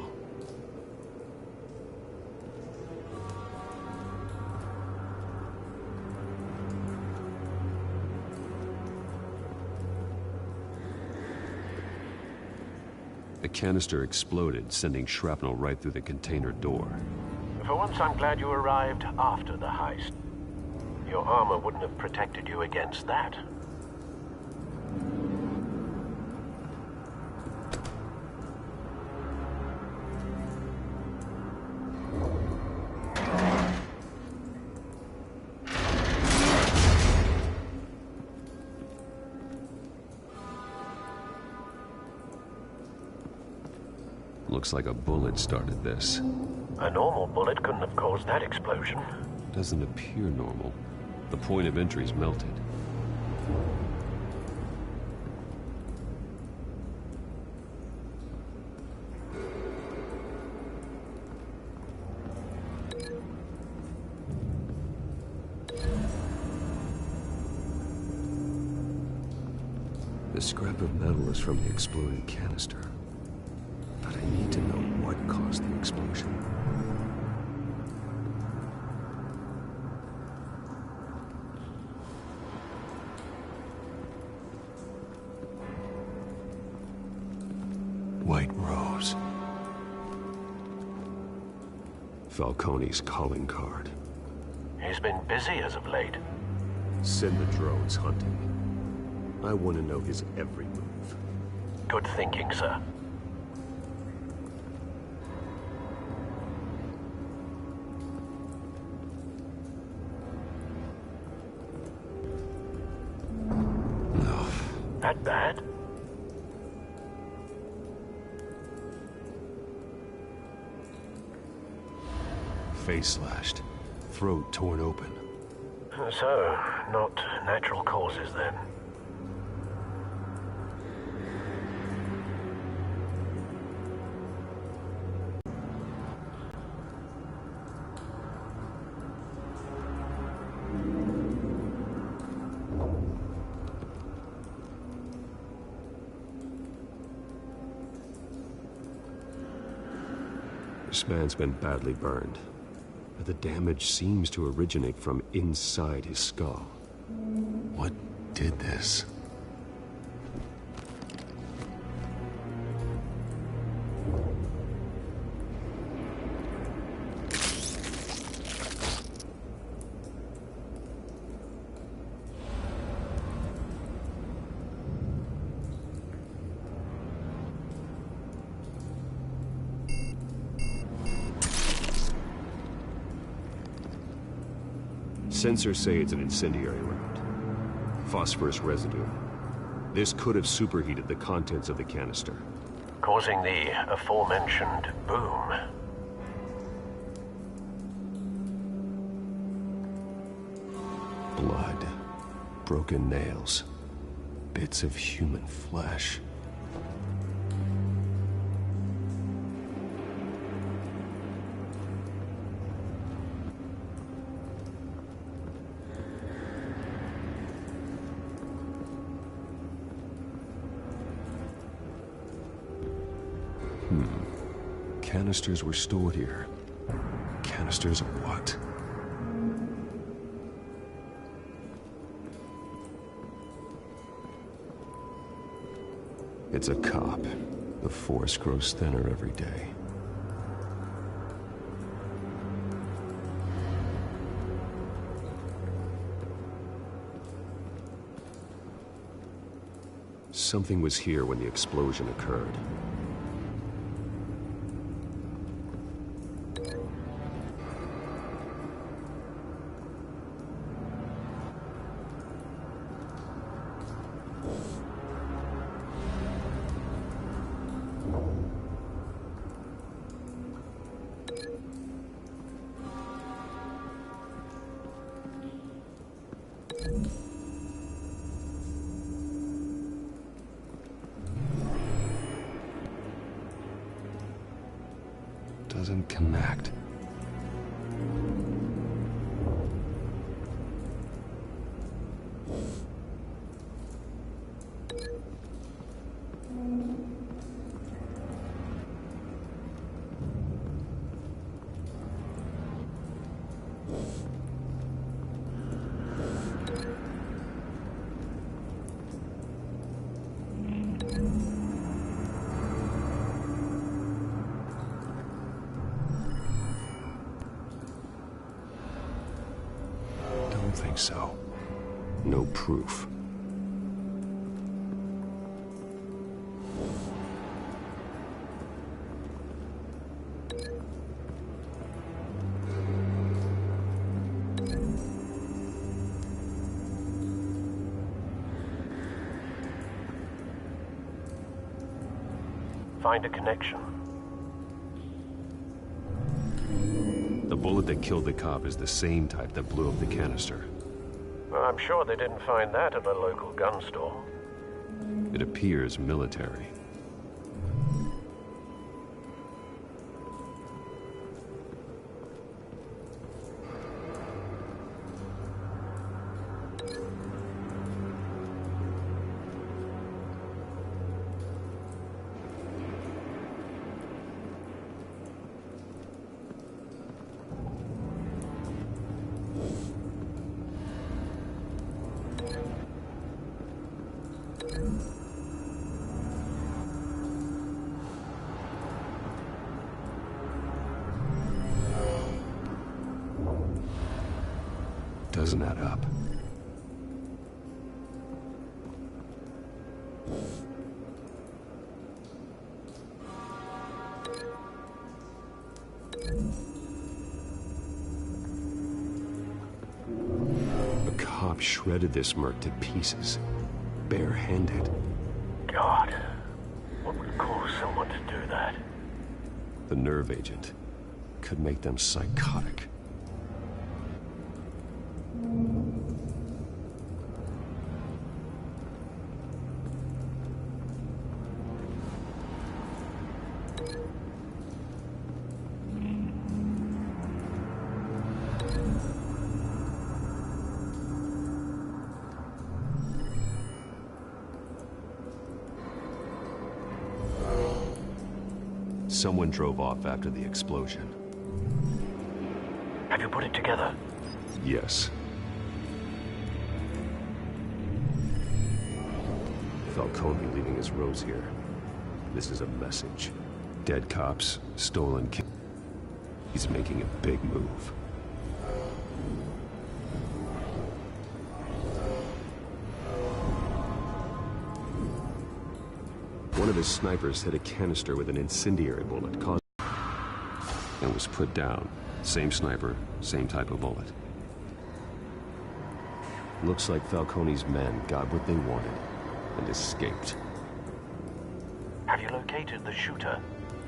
The canister exploded, sending shrapnel right through the container door. For once, I'm glad you arrived after the heist. Your armor wouldn't have protected you against that. Looks like a bullet started this. A normal bullet couldn't have caused that explosion. Doesn't appear normal. The point of entry's melted. The scrap of metal is from the exploded canister. But I need to know what caused the explosion. White Rose. Falcone's calling card. He's been busy as of late. Send the drones hunting. I want to know his every move. Good thinking, sir. No. That bad? Face slashed. Throat torn open. So, not natural causes then. This man's been badly burned, but the damage seems to originate from inside his skull. What did this? Sensors say it's an incendiary round. Phosphorus residue. This could have superheated the contents of the canister. Causing the aforementioned boom. Blood. Broken nails. Bits of human flesh. Canisters were stored here. Canisters of what? It's a cop. The force grows thinner every day. Something was here when the explosion occurred. Doesn't connect. Don't think so. No proof. Find a connection. The bullet that killed the cop is the same type that blew up the canister. Well, I'm sure they didn't find that at a local gun store. It appears military. doesn't add up. A cop shredded this merc to pieces, barehanded. God, what would cause someone to do that? The nerve agent could make them psychotic. Someone drove off after the explosion. Have you put it together? Yes. Falcone leaving his rose here. This is a message. Dead cops, stolen kids. He's making a big move. One of his snipers hit a canister with an incendiary bullet, and was put down. Same sniper, same type of bullet. Looks like Falcone's men got what they wanted and escaped. Have you located the shooter?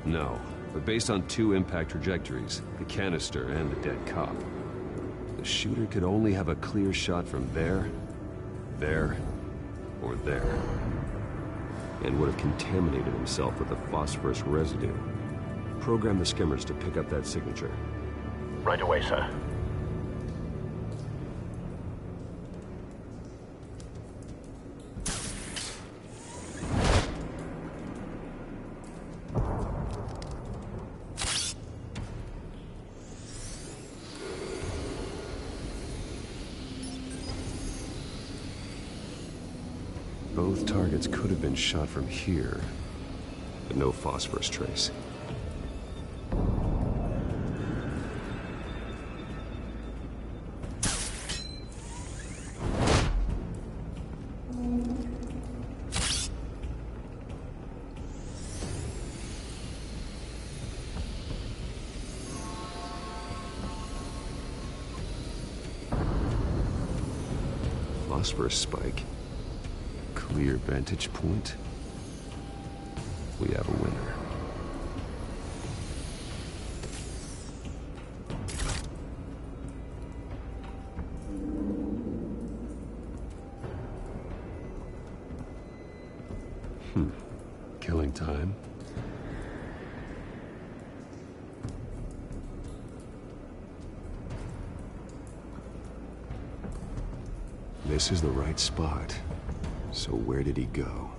No, but based on two impact trajectories, the canister and the dead cop, the shooter could only have a clear shot from there, or there, and would have contaminated himself with the phosphorus residue. Program the skimmers to pick up that signature. Right away, sir. Both targets could have been shot from here, but no phosphorus trace. Phosphorus spike. Clear vantage point. We have a winner. Killing time. This is the right spot. So where did he go?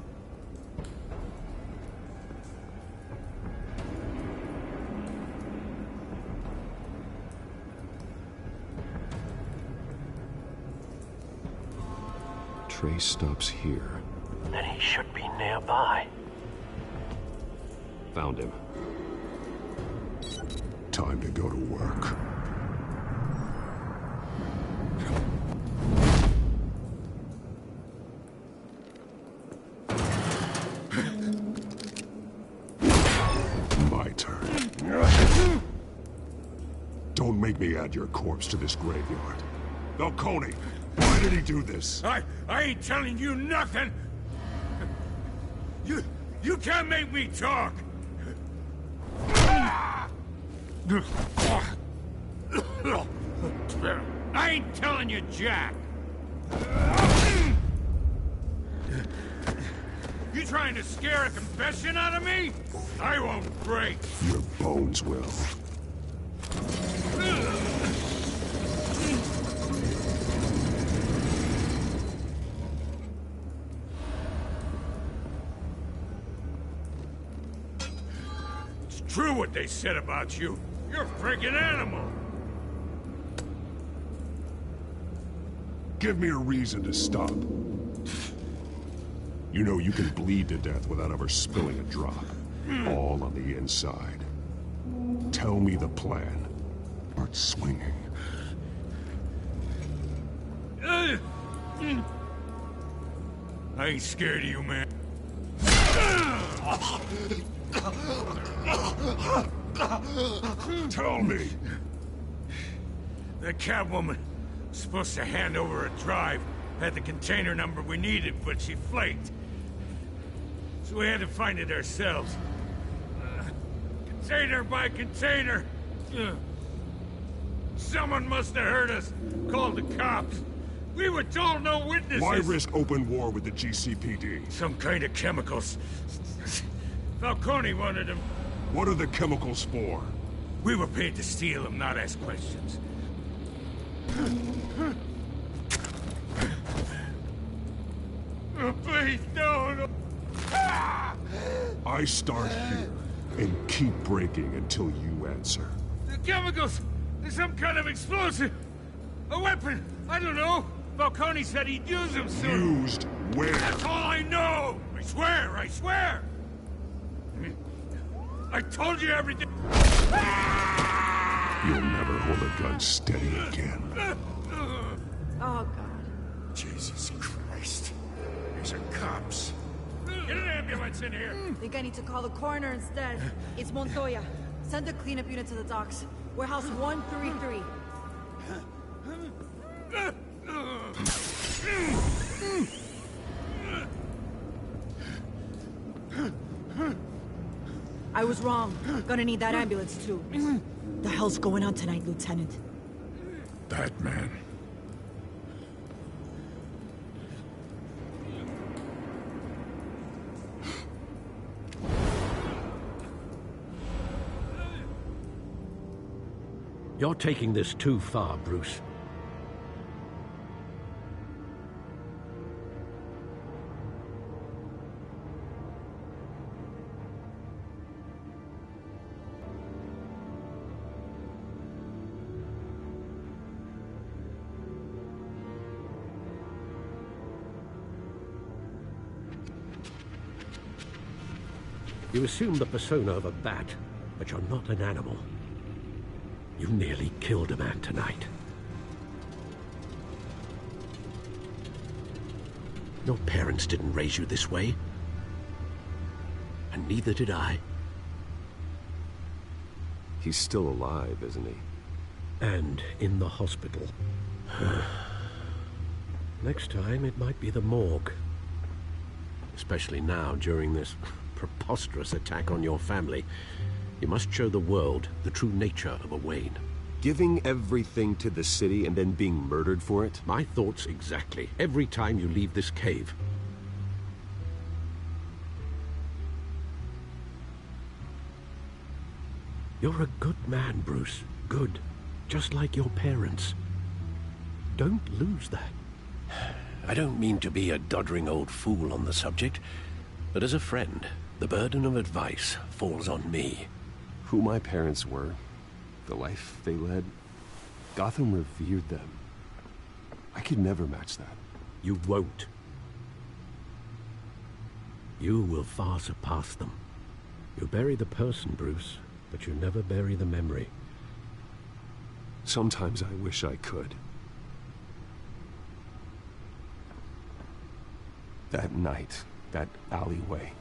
Trace stops here. Then he should be nearby. Found him. Time to go to work. My turn. Don't make me add your corpse to this graveyard. Falcone, why did he do this? I ain't telling you nothing! You can't make me talk! I ain't telling you jack! You trying to scare a confession out of me? I won't break! Your bones will. It's true what they said about you. You're a freaking animal! Give me a reason to stop. You know you can bleed to death without ever spilling a drop. All on the inside. Tell me the plan. Start swinging. I ain't scared of you, man. Tell me. The Catwoman was supposed to hand over a drive, had the container number we needed, but she flaked. So we had to find it ourselves. Container by container. Someone must have heard us. Called the cops. We were told no witnesses. Why risk open war with the GCPD? Some kind of chemicals. Falcone wanted them. What are the chemicals for? We were paid to steal them, not ask questions. Oh, please, no. I start here and keep breaking until you answer. The chemicals! There's some kind of explosive! A weapon! I don't know! Falcone said he'd use them soon! Used where? That's all I know! I swear! I swear! I told you everything! You'll never hold a gun steady again. Oh, God. Jesus Christ. These are cops. Get an ambulance in here! Think I need to call the coroner instead. It's Montoya. Send a cleanup unit to the docks. Warehouse 133. I was wrong. Gonna need that ambulance, too. The hell's going on tonight, Lieutenant? That man. You're taking this too far, Bruce. You assume the persona of a bat, but you're not an animal. You nearly killed a man tonight. Your parents didn't raise you this way. And neither did I. He's still alive, isn't he? And in the hospital. Next time, it might be the morgue. Especially now, during this preposterous attack on your family. You must show the world the true nature of a Wayne. Giving everything to the city and then being murdered for it? My thoughts exactly. Every time you leave this cave. You're a good man, Bruce. Good. Just like your parents. Don't lose that. I don't mean to be a doddering old fool on the subject, but as a friend, the burden of advice falls on me. Who my parents were, the life they led, Gotham revered them. I could never match that. You won't. You will far surpass them. You bury the person, Bruce, but you never bury the memory. Sometimes I wish I could. That night, that alleyway,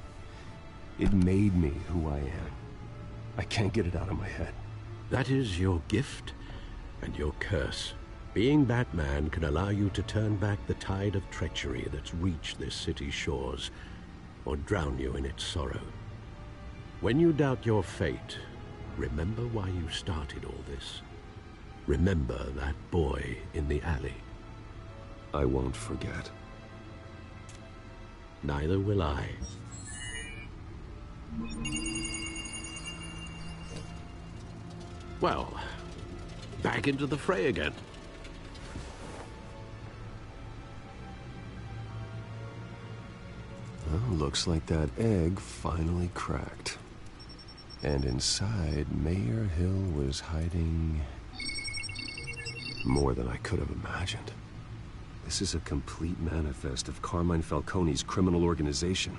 it made me who I am. I can't get it out of my head. That is your gift and your curse. Being Batman can allow you to turn back the tide of treachery that's reached this city's shores, or drown you in its sorrow. When you doubt your fate, remember why you started all this. Remember that boy in the alley. I won't forget. Neither will I. Well, back into the fray again. Well, looks like that egg finally cracked. And inside, Mayor Hill was hiding more than I could have imagined. This is a complete manifest of Carmine Falcone's criminal organization.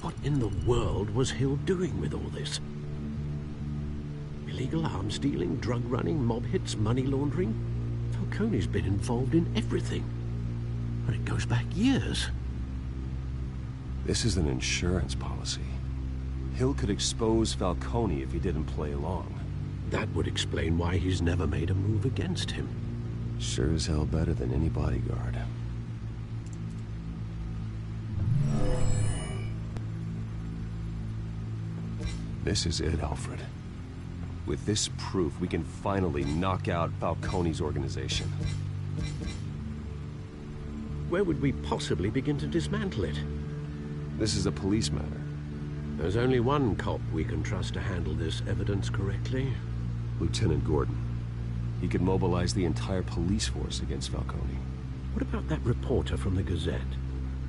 What in the world was Hill doing with all this? Illegal arms dealing, drug running, mob hits, money laundering? Falcone's been involved in everything. But it goes back years. This is an insurance policy. Hill could expose Falcone if he didn't play along. That would explain why he's never made a move against him. Sure as hell better than any bodyguard. This is it, Alfred. With this proof, we can finally knock out Falcone's organization. Where would we possibly begin to dismantle it? This is a police matter. There's only one cop we can trust to handle this evidence correctly. Lieutenant Gordon. He could mobilize the entire police force against Falcone. What about that reporter from the Gazette?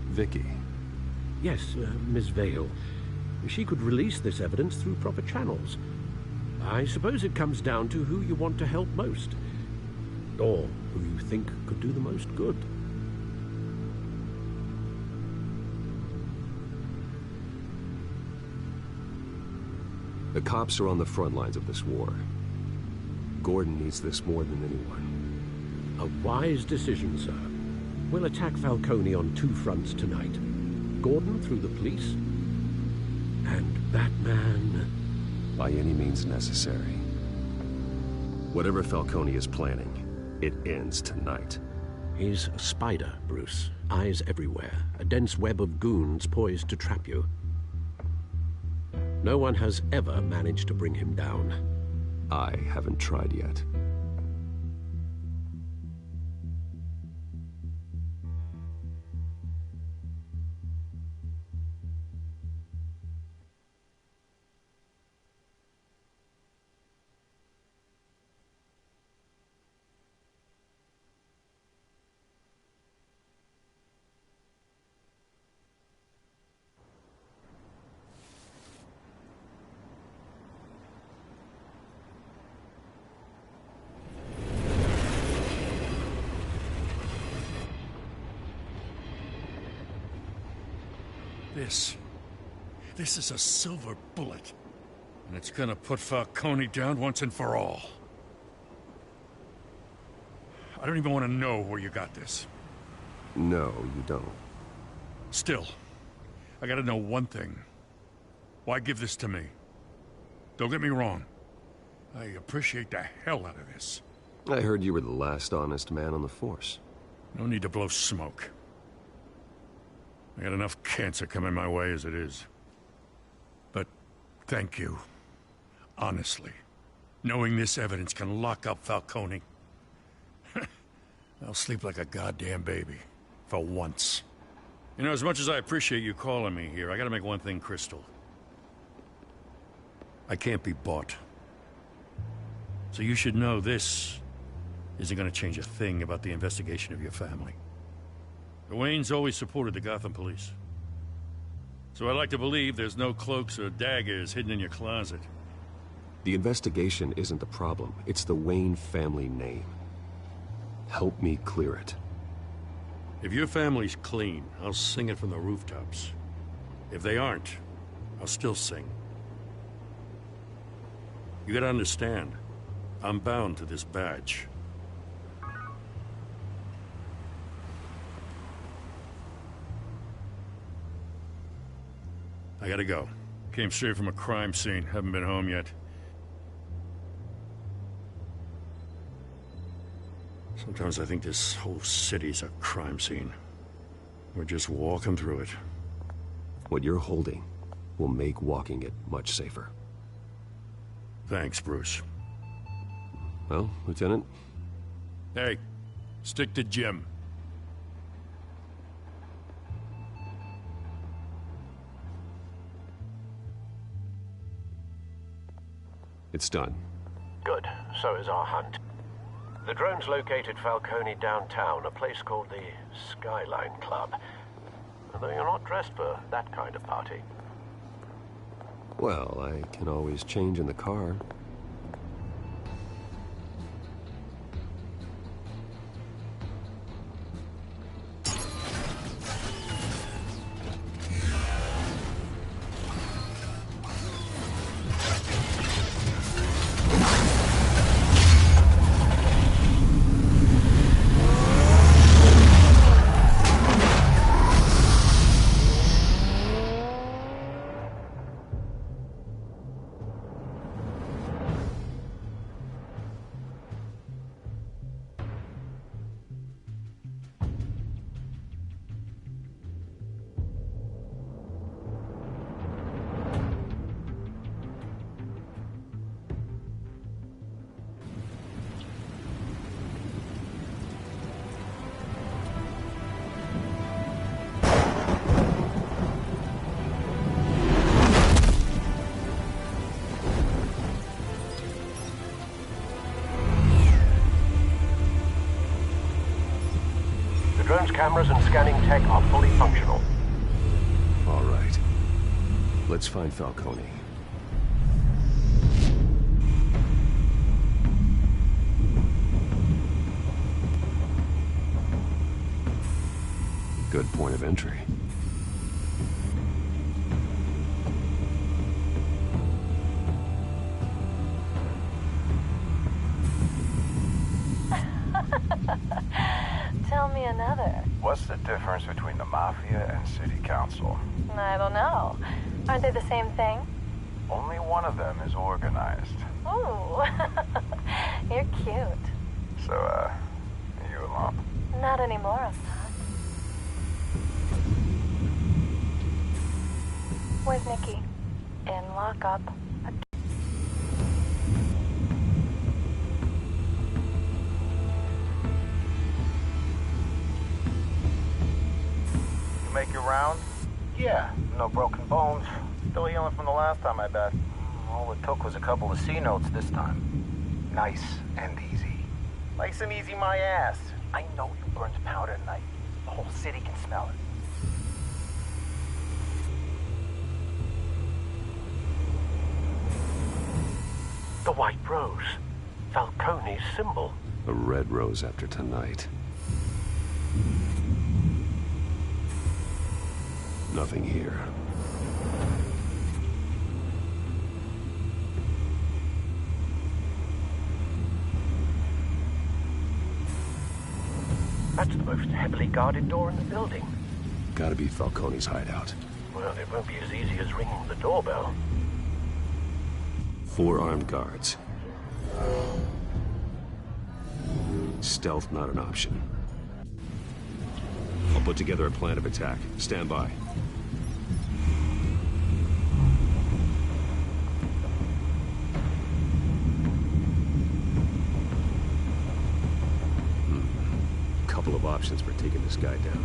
Vicky. Yes, Miss Vale. She could release this evidence through proper channels. I suppose it comes down to who you want to help most. Or who you think could do the most good. The cops are on the front lines of this war. Gordon needs this more than anyone. A wise decision, sir. We'll attack Falcone on two fronts tonight. Gordon through the police, and Batman... by any means necessary. Whatever Falcone is planning, it ends tonight. He's a spider, Bruce. Eyes everywhere. A dense web of goons poised to trap you. No one has ever managed to bring him down. I haven't tried yet. This is a silver bullet. And it's gonna put Falcone down once and for all. I don't even want to know where you got this. No, you don't. Still, I gotta know one thing. Why give this to me? Don't get me wrong. I appreciate the hell out of this. I heard you were the last honest man on the force. No need to blow smoke. I got enough cancer coming my way as it is. But thank you. Honestly. Knowing this evidence can lock up Falcone. I'll sleep like a goddamn baby. For once. You know, as much as I appreciate you calling me here, I gotta make one thing crystal. I can't be bought. So you should know this isn't gonna change a thing about the investigation of your family. The Waynes always supported the Gotham police. So I like to believe there's no cloaks or daggers hidden in your closet. The investigation isn't the problem. It's the Wayne family name. Help me clear it. If your family's clean, I'll sing it from the rooftops. If they aren't, I'll still sing. You gotta understand, I'm bound to this badge. I gotta go. Came straight from a crime scene. Haven't been home yet. Sometimes I think this whole city's a crime scene. We're just walking through it. What you're holding will make walking it much safer. Thanks, Bruce. Well, Lieutenant? Hey, stick to Jim. It's done. Good. So is our hunt. The drones located Falcone downtown, a place called the Skyline Club. Although you're not dressed for that kind of party. Well, I can always change in the car. cameras and scanning tech are fully functional. All right. Let's find Falcone. Good point of entry. Tell me another. What's the difference between the Mafia and City Council? I don't know. Aren't they the same thing? Only one of them is organized. Ooh, you're cute. So, you a lump? Not anymore, I'm not. Where's Nikki? In lockup. You make your round? Yeah, no broken bones. Still healing from the last time, I bet. All it took was a couple of C notes this time. Nice and easy. Nice and easy my ass. I know you burned powder tonight. The whole city can smell it. The white rose. Falcone's symbol. A red rose after tonight. Nothing here. That's the most heavily guarded door in the building. Gotta be Falcone's hideout. Well, it won't be as easy as ringing the doorbell. 4 armed guards. Stealth not an option. I'll put together a plan of attack. Stand by. Couple of options for taking this guy down.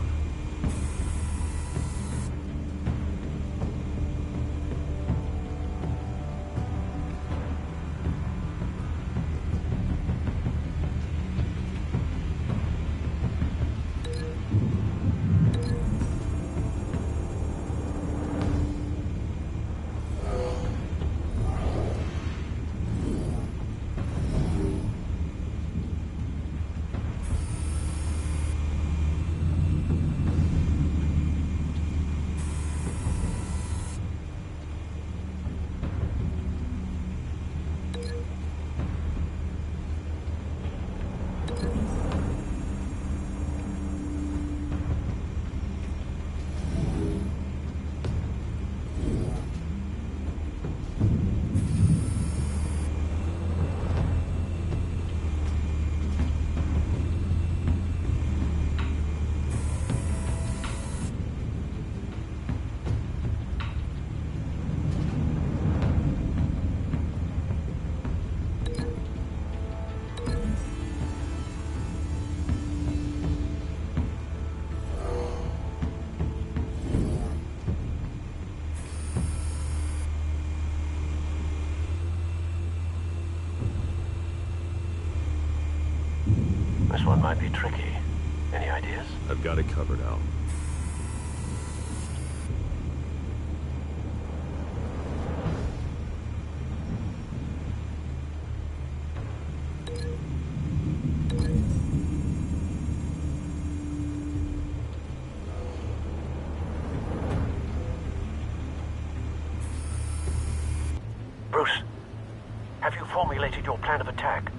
This one might be tricky. Any ideas? I've got it covered, Al. Bruce, have you formulated your plan of attack?